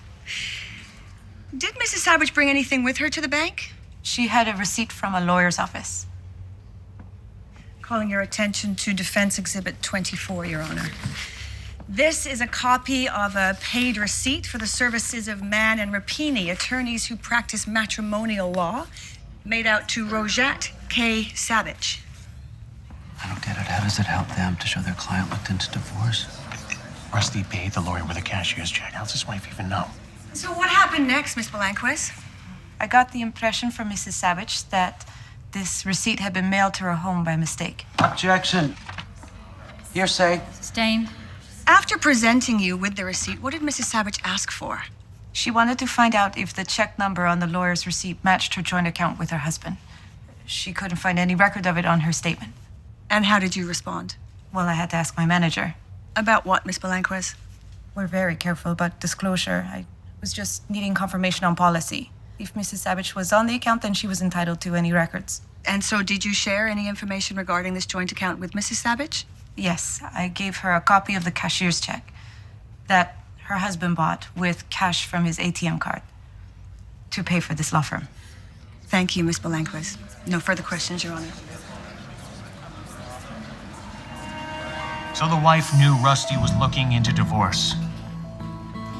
Did Mrs. Savage bring anything with her to the bank? She had a receipt from a lawyer's office. Calling your attention to Defense Exhibit 24, Your Honor. This is a copy of a paid receipt for the services of Mann and Rapini, attorneys who practice matrimonial law, made out to Rojette K. Savage. I don't get it. How does it help them to show their client looked into divorce? Rusty paid the lawyer with a cashier's check. How's his wife even know? So what happened next, Miss Belanquez? I got the impression from Mrs. Savage that this receipt had been mailed to her home by mistake. Objection. Hearsay. Sustained. After presenting you with the receipt, what did Mrs. Savage ask for? She wanted to find out if the check number on the lawyer's receipt matched her joint account with her husband. She couldn't find any record of it on her statement. And how did you respond? Well, I had to ask my manager. About what, Miss Belanquez? We're very careful about disclosure. I was just needing confirmation on policy. If Mrs. Savage was on the account, then she was entitled to any records. And so did you share any information regarding this joint account with Mrs. Savage? Yes, I gave her a copy of the cashier's check that her husband bought with cash from his ATM card to pay for this law firm. Thank you, Miss Belanquez. No further questions, Your Honor. So the wife knew Rusty was looking into divorce.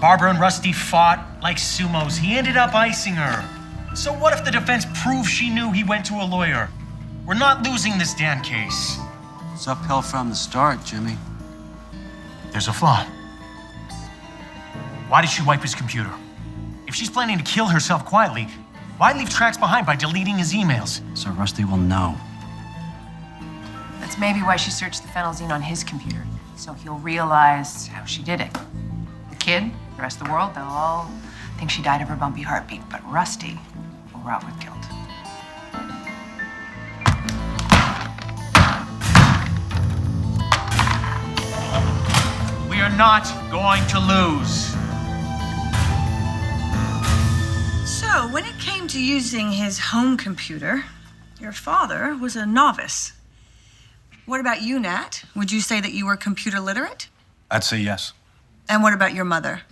Barbara and Rusty fought like sumos. He ended up icing her. So what if the defense proves she knew he went to a lawyer? We're not losing this damn case. It's uphill from the start, Jimmy. There's a flaw. Why did she wipe his computer? If she's planning to kill herself quietly, why leave tracks behind by deleting his emails? So Rusty will know. That's maybe why she searched the phenelzine on his computer, so he'll realize how she did it. The kid, the rest of the world, they'll all think she died of her bumpy heartbeat, but Rusty will rot with guilt. We are not going to lose. So, when it came to using his home computer, your father was a novice. What about you, Nat? Would you say that you were computer literate? I'd say yes. And what about your mother?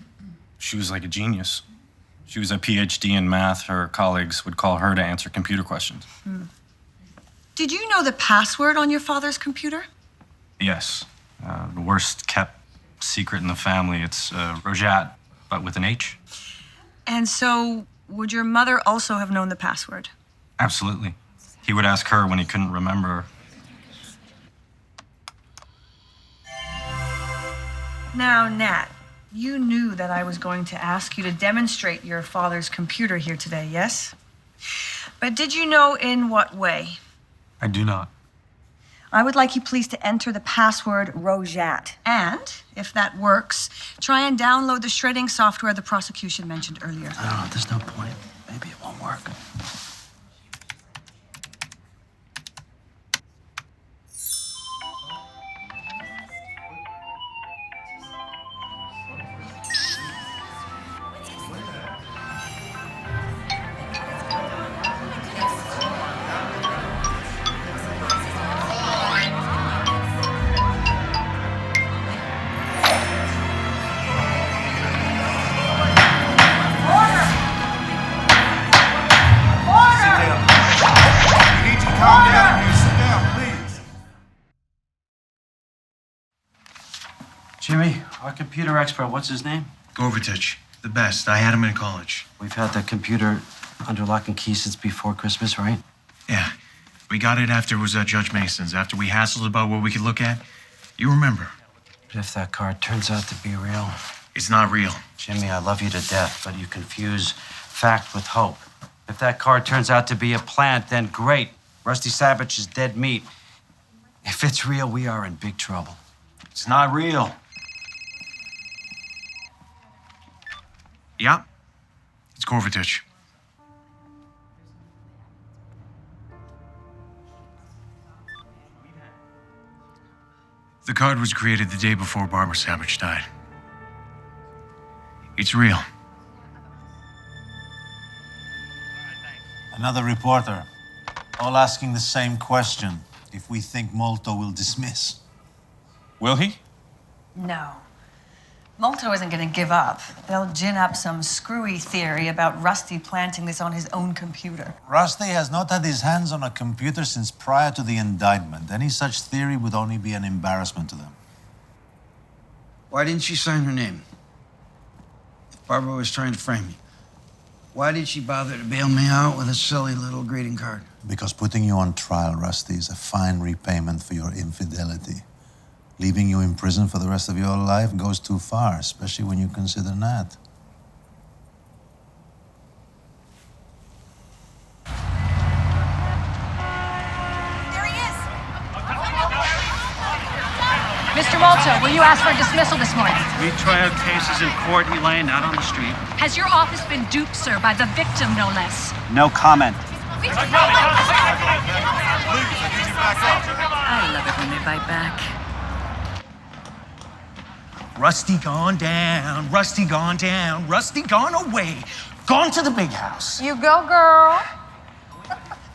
She was like a genius. She was a PhD in math. Her colleagues would call her to answer computer questions. Did you know the password on your father's computer? Yes. The worst kept secret in the family. It's Rojat, but with an H. And so, would your mother also have known the password? Absolutely. He would ask her when he couldn't remember. Now, Nat, you knew that I was going to ask you to demonstrate your father's computer here today, yes? But did you know in what way? I do not. I would like you please to enter the password Rojat. And, if that works, try and download the shredding software the prosecution mentioned earlier. I don't know, there's no point. Maybe it won't work. Jimmy, our computer expert, what's his name? Gorvatich, the best. I had him in college. We've had the computer under lock and key since before Christmas, right? Yeah. We got it after it was at Judge Mason's, after we hassled about what we could look at. You remember. But if that card turns out to be real... It's not real. Jimmy, I love you to death, but you confuse fact with hope. If that card turns out to be a plant, then great. Rusty Savage is dead meat. If it's real, we are in big trouble. It's not real. Yeah. It's Gorvatich. The card was created the day before Barbara Savage died. It's real. Another reporter, all asking the same question. If we think Molto will dismiss. Will he? No. Molto isn't going to give up. They'll gin up some screwy theory about Rusty planting this on his own computer. Rusty has not had his hands on a computer since prior to the indictment. Any such theory would only be an embarrassment to them. Why didn't she sign her name? If Barbara was trying to frame me, why did she bother to bail me out with a silly little greeting card? Because putting you on trial, Rusty, is a fine repayment for your infidelity. Leaving you in prison for the rest of your life goes too far, especially when you consider Nat. There he is! Mr. Molto, will you ask for a dismissal this morning? We try our cases in court, Elaine, not on the street. Has your office been duped, sir, by the victim, no less? No comment. I love it when they bite back. Rusty gone down, Rusty gone down, Rusty gone away, gone to the big house. You go, girl.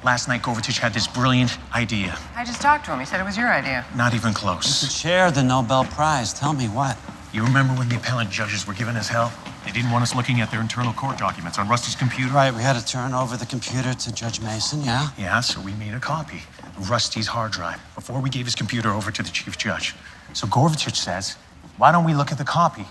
Last night, Gorvatich had this brilliant idea. I just talked to him. He said it was your idea. Not even close. To share the Nobel Prize. Tell me what. You remember when the appellate judges were giving us hell? They didn't want us looking at their internal court documents on Rusty's computer. Right, we had to turn over the computer to Judge Mason, yeah? Yeah, so we made a copy of Rusty's hard drive before we gave his computer over to the chief judge. So Gorvatich says, why don't we look at the copy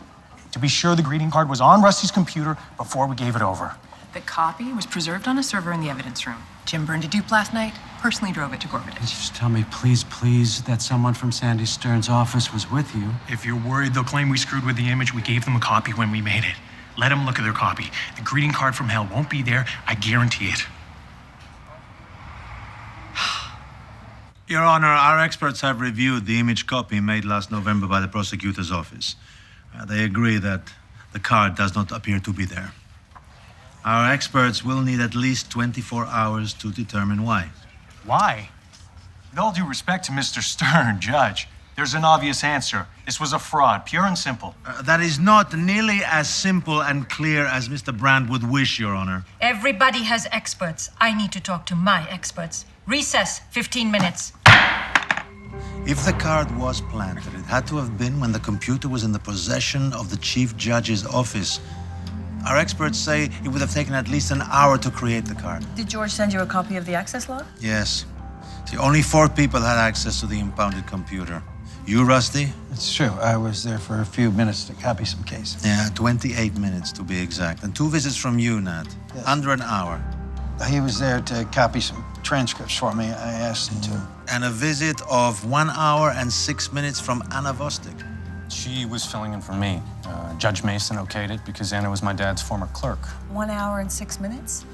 to be sure the greeting card was on Rusty's computer before we gave it over? The copy was preserved on a server in the evidence room. Jim burned a dupe last night, personally drove it to Gorvatich. Just tell me, please, please, that someone from Sandy Stern's office was with you. If you're worried they'll claim we screwed with the image, we gave them a copy when we made it. Let them look at their copy. The greeting card from hell won't be there, I guarantee it. Your Honor, our experts have reviewed the image copy made last November by the prosecutor's office. They agree that the card does not appear to be there. Our experts will need at least 24 hours to determine why. Why? With all due respect to Mr. Stern, Judge, there's an obvious answer. This was a fraud, pure and simple. That is not nearly as simple and clear as Mr. Brand would wish, Your Honor. Everybody has experts. I need to talk to my experts. Recess, 15 minutes. If the card was planted, it had to have been when the computer was in the possession of the chief judge's office. Our experts say it would have taken at least an hour to create the card. Did George send you a copy of the access log? Yes. See, only 4 people had access to the impounded computer. You, Rusty? It's true. I was there for a few minutes to copy some cases. Yeah, 28 minutes to be exact. And 2 visits from you, Nat. Yes. Under an hour. He was there to copy some transcripts for me. I asked him to. And a visit of 1 hour and 6 minutes from Anna Vostok. She was filling in for me. Judge Mason okayed it because Anna was my dad's former clerk. 1 hour and 6 minutes?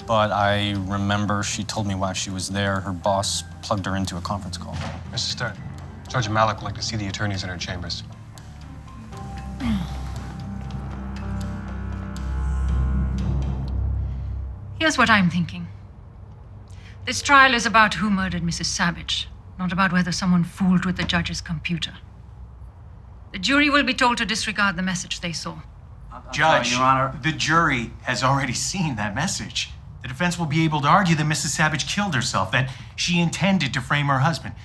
But I remember she told me while she was there, her boss plugged her into a conference call. Mr. Stern, Sergeant Malik would like to see the attorneys in her chambers. Here's what I'm thinking. This trial is about who murdered Mrs. Savage, not about whether someone fooled with the judge's computer. The jury will be told to disregard the message they saw. Judge, Your Honor. the jury has already seen that message. The defense will be able to argue that Mrs. Savage killed herself, that she intended to frame her husband.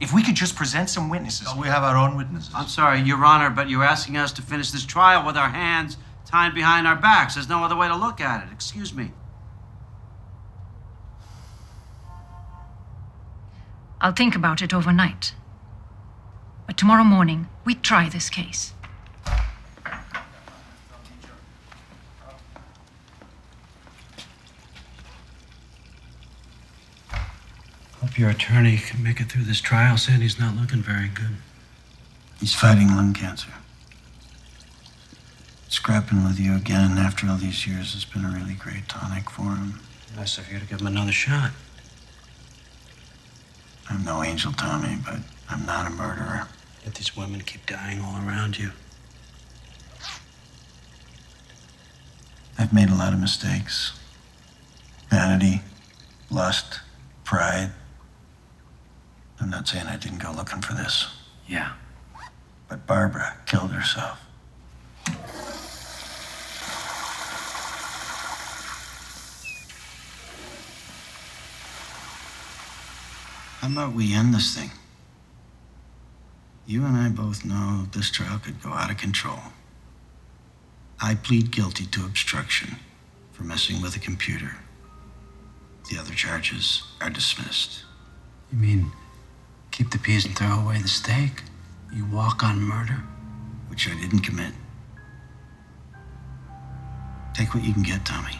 If we could just present some witnesses. We have our own witnesses. I'm sorry, Your Honor, but you're asking us to finish this trial with our hands tied behind our backs. There's no other way to look at it. Excuse me. I'll think about it overnight. But tomorrow morning, we try this case. Hope your attorney can make it through this trial. Sandy's not looking very good. He's fighting lung cancer. Scrapping with you again after all these years has been a really great tonic for him. Nice of you to give him another shot. I'm no angel, Tommy, but I'm not a murderer. Yet these women keep dying all around you. I've made a lot of mistakes. Vanity, lust, pride. I'm not saying I didn't go looking for this. Yeah. But Barbara killed herself. How about we end this thing? You and I both know this trial could go out of control. I plead guilty to obstruction for messing with a computer. The other charges are dismissed. You mean keep the peas and throw away the steak? You walk on murder? Which I didn't commit. Take what you can get, Tommy.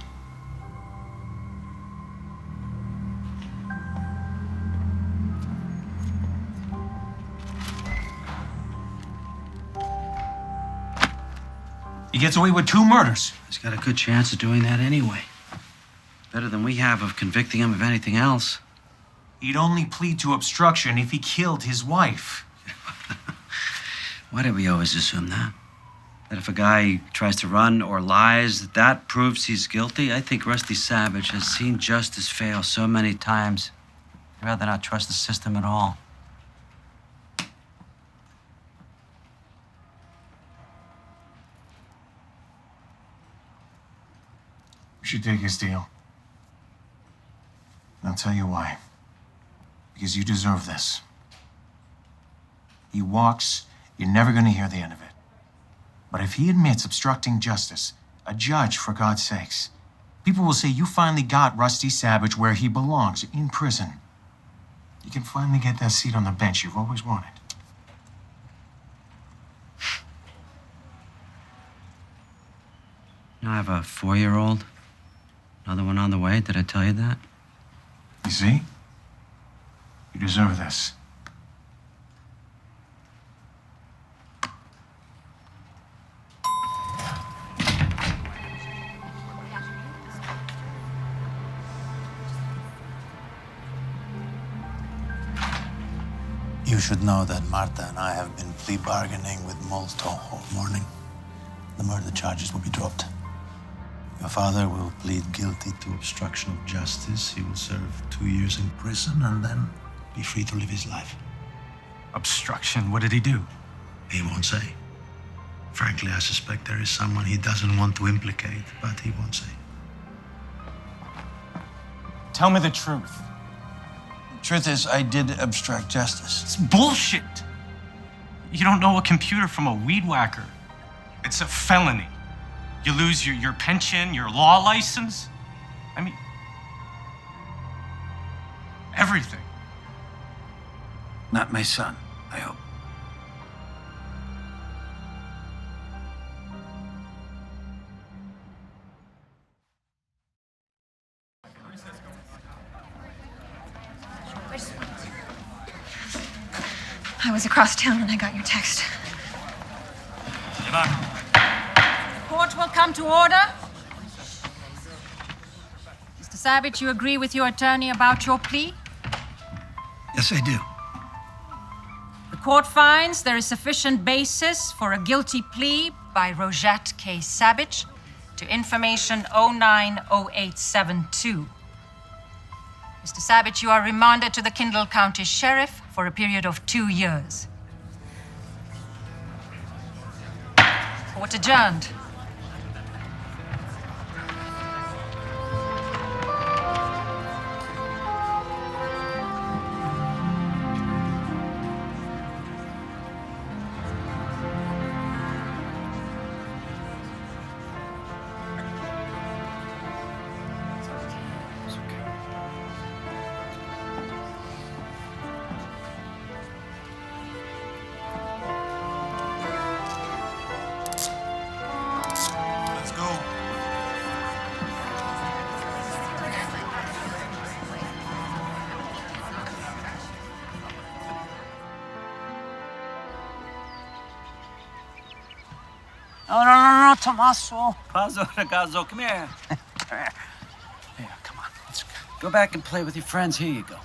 He gets away with 2 murders. He's got a good chance of doing that anyway. Better than we have of convicting him of anything else. He'd only plead to obstruction if he killed his wife. Why did we always assume that? That if a guy tries to run or lies, that proves he's guilty? I think Rusty Savage has seen justice fail so many times. I'd rather not trust the system at all. You should take his deal. And I'll tell you why. Because you deserve this. He walks, you're never gonna hear the end of it. But if he admits obstructing justice, a judge, for God's sakes, people will say you finally got Rusty Savage where he belongs, in prison. You can finally get that seat on the bench you've always wanted. You know, I have a 4-year-old. Another one on the way. Did I tell you that? You see? You deserve this. You should know that Marta and I have been plea bargaining with Molto all morning. The murder charges will be dropped. Your father will plead guilty to obstruction of justice. He will serve 2 years in prison and then be free to live his life. Obstruction? What did he do? He won't say. Frankly, I suspect there is someone he doesn't want to implicate, but he won't say. Tell me the truth. Truth is, I did obstruct justice. It's bullshit. You don't know a computer from a weed whacker. It's a felony. You lose your pension, your law license. I mean, everything. Not my son, I hope. I was across town when I got your text. Court will come to order. Mr. Savage, you agree with your attorney about your plea? Yes, I do. The court finds there is sufficient basis for a guilty plea by Rojette K. Savage to information 090872. Mr. Savage, you are remanded to the Kendall County Sheriff for a period of 2 years. Court adjourned. Let's go. No, Tommaso. Pazzo, ragazzo, come here. Come here. Here, come on. Let's go back and play with your friends. Here you go.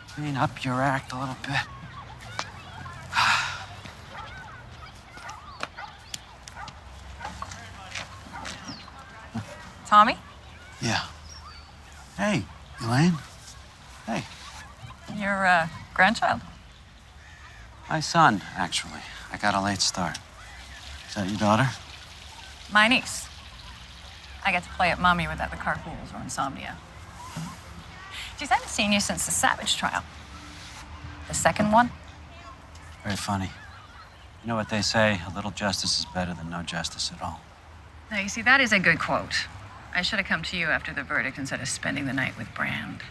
Clean up your act a little bit. Tommy? Yeah. Hey, Elaine. Hey. Your grandchild? My son, actually. I got a late start. Is that your daughter? My niece. I get to play at mommy without the carpools or insomnia. Geez, I haven't seen you since the Savage trial. The second one? Very funny. You know what they say, a little justice is better than no justice at all. Now, you see, that is a good quote. I should have come to you after the verdict instead of spending the night with Brand.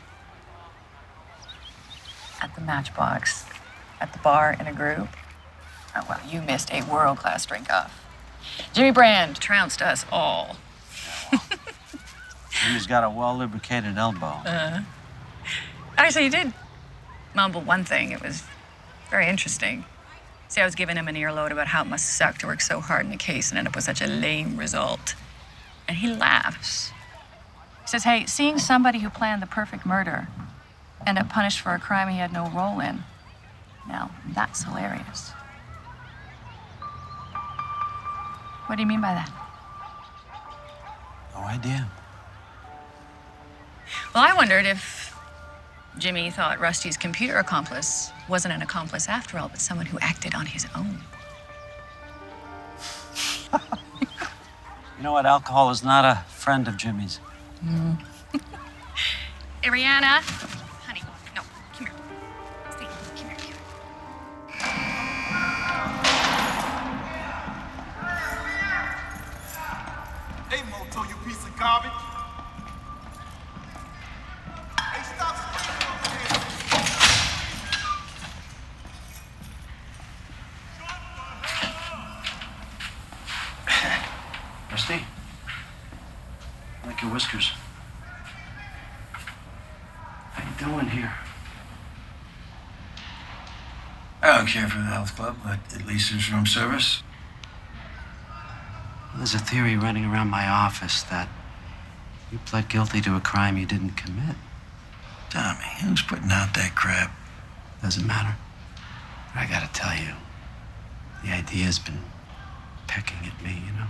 At the Matchbox, at the bar in a group. Oh, well, you missed a world-class drink-off. Jimmy Brand trounced us all. Jimmy's got a well-lubricated elbow. Actually, he did mumble one thing. It was very interesting. See, I was giving him an earload about how it must suck to work so hard in a case and end up with such a lame result. And he laughs. He says, hey, seeing somebody who planned the perfect murder end up punished for a crime he had no role in, now, that's hilarious. What do you mean by that? No idea. Well, I wondered if Jimmy thought Rusty's computer accomplice wasn't an accomplice after all, but someone who acted on his own. You know what? Alcohol is not a friend of Jimmy's. Hey, Rihanna. Honey, no, come here. Steve, come here, Hey, Moto, you piece of garbage. Hey, stop. Rusty? I like your whiskers. How you doing here? I don't care for the health club, but at least there's room service. Well, there's a theory running around my office that you pled guilty to a crime you didn't commit. Tommy, who's putting out that crap? Doesn't matter. But I gotta tell you, the idea's been pecking at me, you know?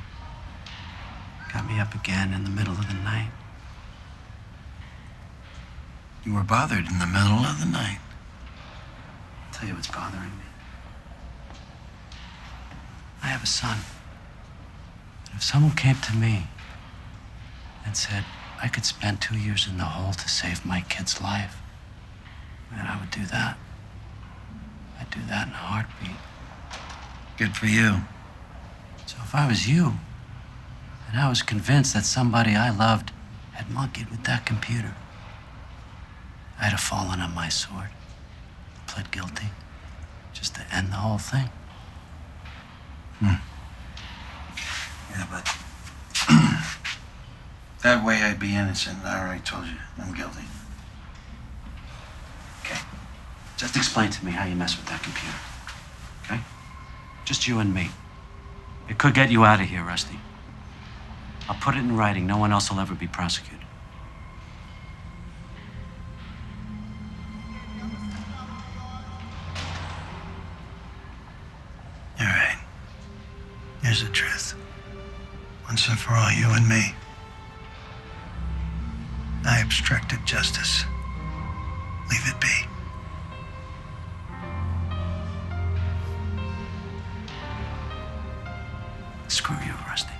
Got me up again in the middle of the night. You were bothered in the middle of the night. I'll tell you what's bothering me. I have a son. And if someone came to me and said I could spend 2 years in the hole to save my kid's life, man, I would do that. I'd do that in a heartbeat. Good for you. So if I was you, and I was convinced that somebody I loved had monkeyed with that computer, I'd have fallen on my sword, pled guilty, just to end the whole thing. Yeah, but that way I'd be innocent. I already told you, I'm guilty. Okay. Just explain to me how you mess with that computer. Okay? Just you and me. It could get you out of here, Rusty. I'll put it in writing. No one else will ever be prosecuted. All right. Here's the truth. Once and for all, you and me. I obstructed justice. Leave it be. Screw you, Rusty.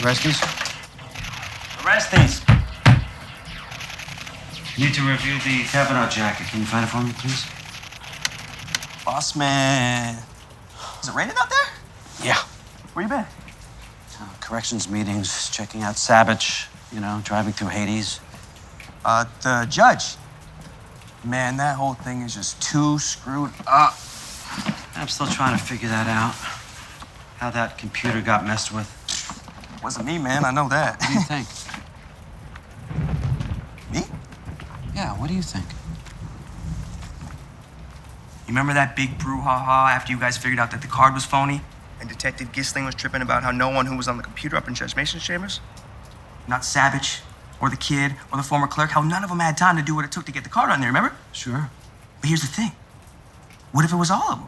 Arresties? Arresties! Need to review the Kavanaugh jacket. Can you find it for me, please? Boss man. Is it raining out there? Yeah. Where you been? Corrections meetings, checking out Savage, driving through Hades. The judge. Man, that whole thing is just too screwed up. I'm still trying to figure that out. How that computer got messed with. Wasn't me, man. I know that. What do you think? Me? Yeah, what do you think? You remember that big brouhaha after you guys figured out that the card was phony? And Detective Gisling was tripping about how no one who was on the computer up in Judge Mason's chambers, not Savage, or the kid, or the former clerk, how none of them had time to do what it took to get the card on there, remember? Sure. But here's the thing. What if it was all of them?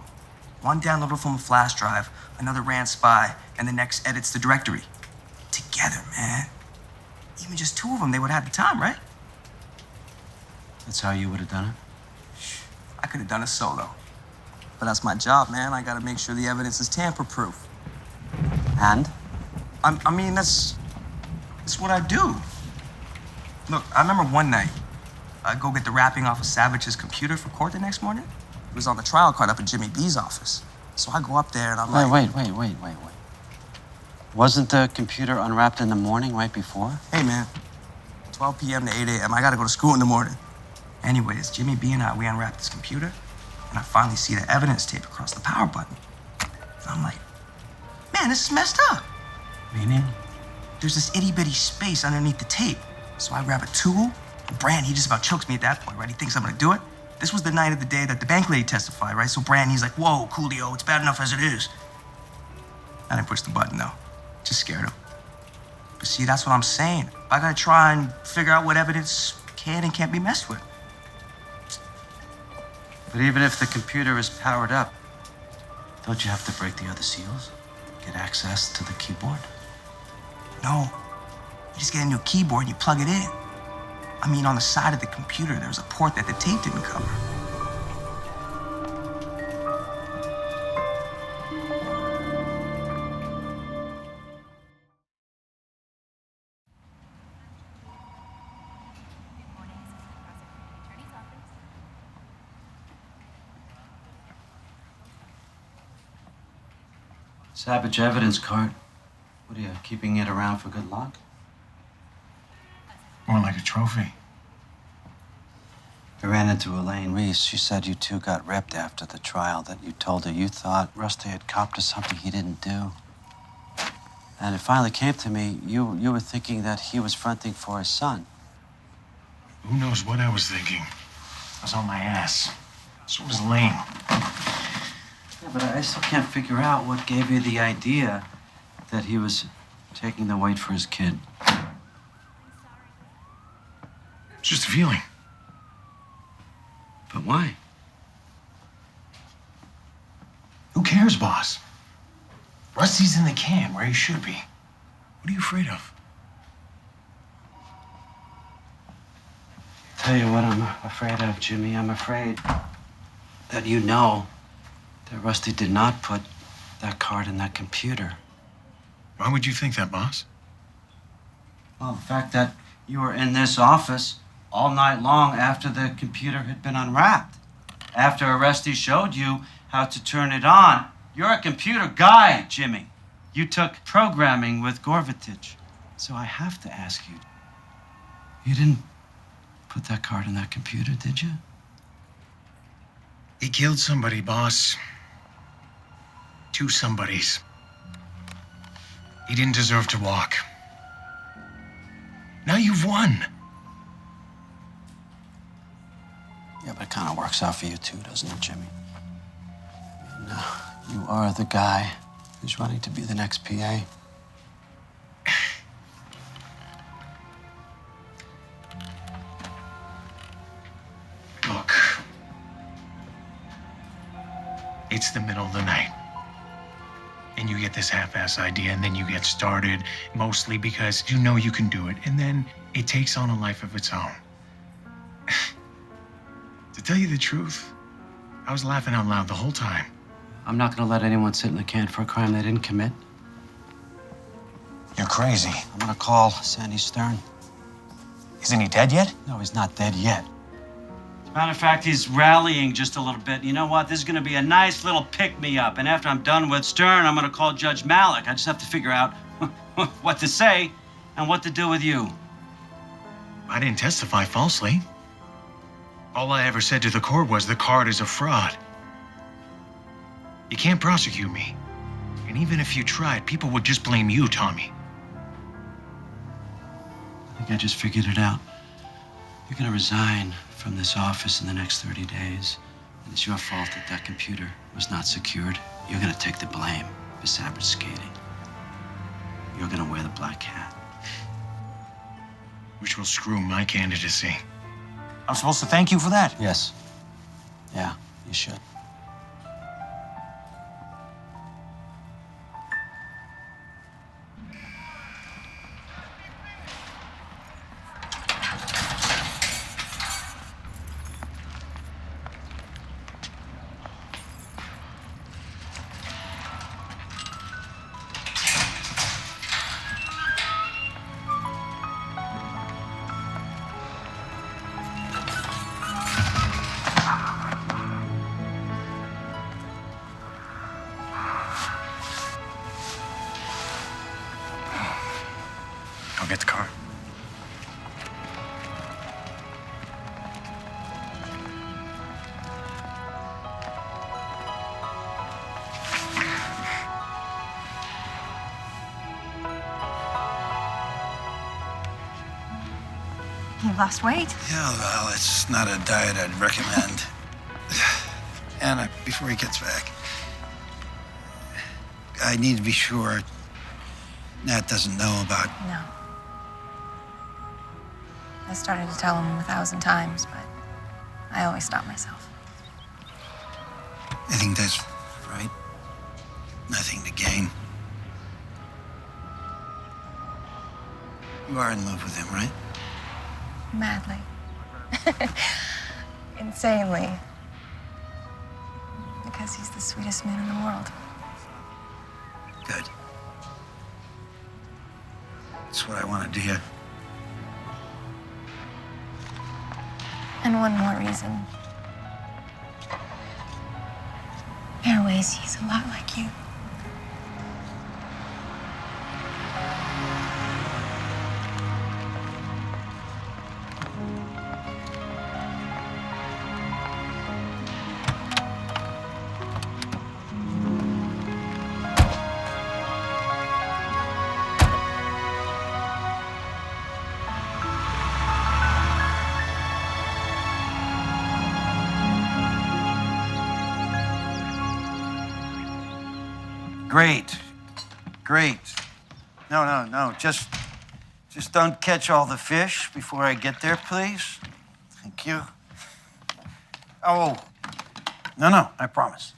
One downloaded from a flash drive, another ran spy, and the next edits the directory. Together, man. Even just two of them, they would have the time, right? That's how you would have done it? I could have done it solo. But that's my job, man. I gotta make sure the evidence is tamper-proof. And? I mean, that's what I do. Look, I remember one night, I'd go get the wrapping off of Savage's computer for court the next morning. It was on the trial card up in Jimmy B's office. So I go up there and I'm like... Wait. Wasn't the computer unwrapped in the morning right before? Hey, man. 12 p.m. to 8 a.m. I gotta go to school in the morning. Anyways, Jimmy B and I, we unwrapped this computer, and I finally see the evidence tape across the power button. And I'm like, man, this is messed up. Meaning? There's this itty-bitty space underneath the tape. So I grab a tool, and Brand, he just about chokes me at that point, right? He thinks I'm gonna do it. This was the night of the day that the bank lady testified, right? So Brand, he's like, whoa, Coolio, it's bad enough as it is. I didn't push the button, though. Just scared him. But see, that's what I'm saying. I gotta try and figure out what evidence can and can't be messed with. But even if the computer is powered up, don't you have to break the other seals? Get access to the keyboard? No. You just get a new keyboard and you plug it in. I mean, on the side of the computer, there's a port that the tape didn't cover. Savage evidence card. What are you, keeping it around for good luck? More like a trophy. I ran into Elaine Reese. She said you two got ripped after the trial, that you told her you thought Rusty had copped to something he didn't do. And it finally came to me, you were thinking that he was fronting for his son. Who knows what I was thinking? I was on my ass. So was Lane. Yeah, but I still can't figure out what gave you the idea that he was taking the weight for his kid. It's just a feeling. But why? Who cares, boss? Rusty's in the can where he should be. What are you afraid of? Tell you what I'm afraid of, Jimmy. I'm afraid that you know that Rusty did not put that card in that computer. Why would you think that, boss? Well, the fact that you were in this office all night long after the computer had been unwrapped. After Orestes showed you how to turn it on. You're a computer guy, Jimmy. You took programming with Gorvatich. So I have to ask you, you didn't put that card in that computer, did you? He killed somebody, boss. 2 somebodies. He didn't deserve to walk. Now you've won. Yeah, but it kind of works out for you too, doesn't it, Jimmy? I mean, you are the guy who's running to be the next PA. Look. It's the middle of the night. And you get this half-ass idea, and then you get started, mostly because you know you can do it, and then it takes on a life of its own. To tell you the truth, I was laughing out loud the whole time. I'm not gonna let anyone sit in the can for a crime they didn't commit. You're crazy. I'm gonna call Sandy Stern. Isn't he dead yet? No, he's not dead yet. As a matter of fact, he's rallying just a little bit. You know what? This is going to be a nice little pick-me-up. And after I'm done with Stern, I'm going to call Judge Malik. I just have to figure out what to say and what to do with you. I didn't testify falsely. All I ever said to the court was the card is a fraud. You can't prosecute me. And even if you tried, people would just blame you, Tommy. I think I just figured it out. You're gonna resign from this office in the next 30 days. And it's your fault that that computer was not secured. You're gonna take the blame for Savage skating. You're gonna wear the black hat. Which will screw my candidacy. I'm supposed to thank you for that? Yes. Yeah, you should. I'll get the car. You lost weight. Yeah, well, it's not a diet I'd recommend. Anna, before he gets back, I need to be sure Nat doesn't know about... No. I started to tell him 1,000 times, but I always stop myself. I think that's right. Nothing to gain. You are in love with him, right? Madly. Insanely. Because he's the sweetest man in the world. Good. That's what I wanted to hear. And one more reason. Airways, he's a lot like you. Great. Great. No. Just don't catch all the fish before I get there, please. Thank you. Oh, no, I promise.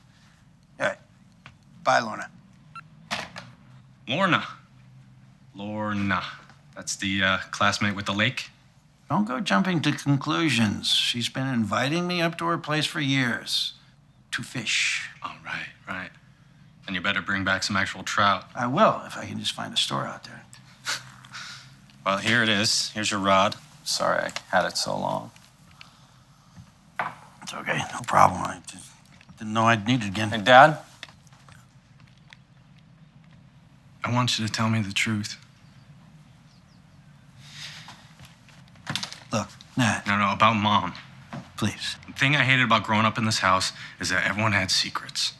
All right. Bye, Lorna. Lorna. That's the classmate with the lake? Don't go jumping to conclusions. She's been inviting me up to her place for years to fish. Oh, right. And you better bring back some actual trout. I will, if I can just find a store out there. Well, here it is. Here's your rod. Sorry I had it so long. It's okay, no problem. I just didn't know I'd need it again. Hey, Dad? I want you to tell me the truth. Look, Nat. No, about Mom. Please. The thing I hated about growing up in this house is that everyone had secrets.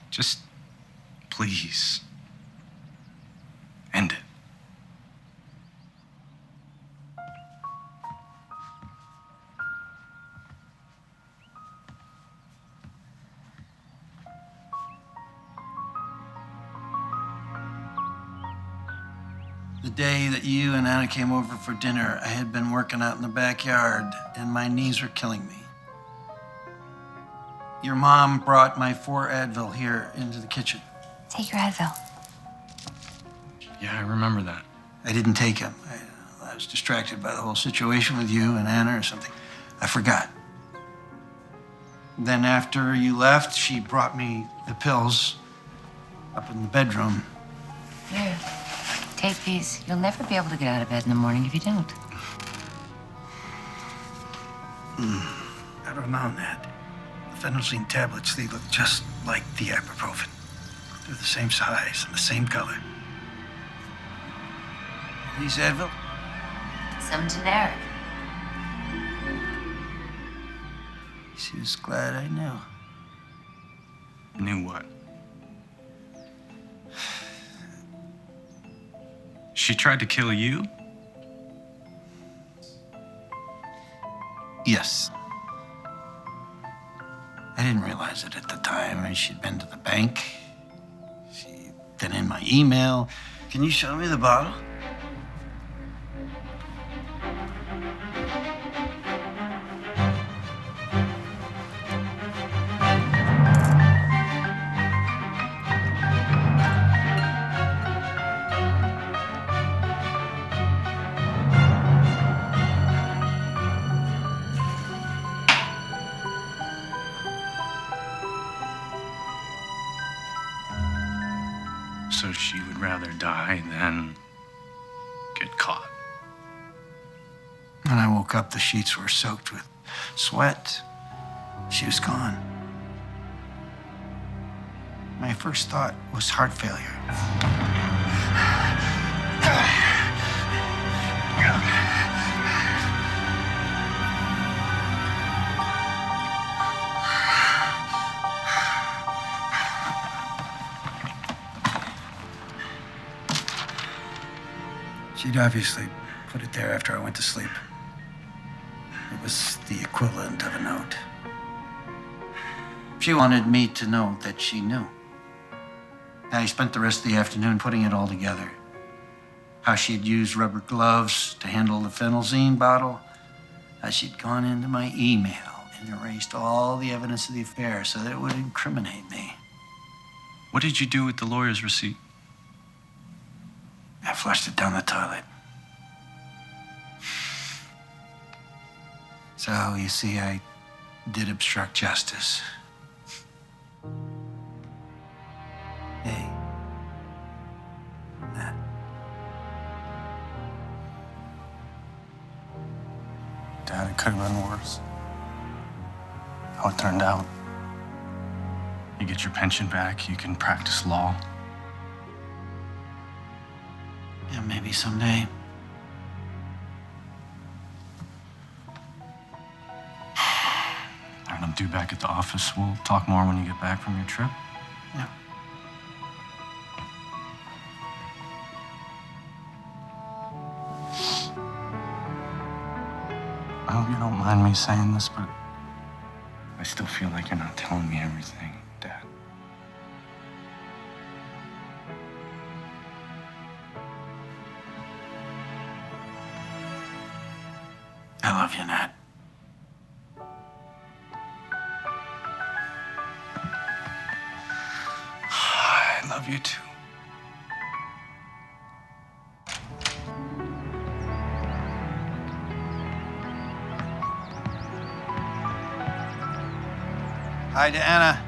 Just, please, end it. The day that you and Anna came over for dinner, I had been working out in the backyard and my knees were killing me. Your mom brought my 4 Advil here into the kitchen. Take your Advil. Yeah, I remember that. I didn't take him. I was distracted by the whole situation with you and Anna or something. I forgot. Then after you left, she brought me the pills up in the bedroom. Here, take these. You'll never be able to get out of bed in the morning if you don't. I don't know, Nat. The phenolzine tablets, they look just like the ibuprofen. They're the same size and the same color. These Advil? Some generic. She was glad I knew. Knew what? She tried to kill you? Yes. I didn't realize it at the time. I mean, she'd been to the bank. She'd been in my email. Can you show me the bottle? So she would rather die than get caught. When I woke up, the sheets were soaked with sweat. She was gone. My first thought was heart failure. She'd obviously put it there after I went to sleep. It was the equivalent of a note. She wanted me to know that she knew. I spent the rest of the afternoon putting it all together. How she'd used rubber gloves to handle the phenolzine bottle. How she'd gone into my email and erased all the evidence of the affair so that it would incriminate me. What did you do with the lawyer's receipt? I flushed it down the toilet. So, you see, I did obstruct justice. Hey. Nat. Dad, it could have been worse. How it turned out. You get your pension back, you can practice law. Yeah, maybe someday. All right, I'm due back at the office. We'll talk more when you get back from your trip. Yeah. I hope you don't mind me saying this, but I still feel like you're not telling me everything, Dad. I love you, Nat. I love you too. Hi to Anna.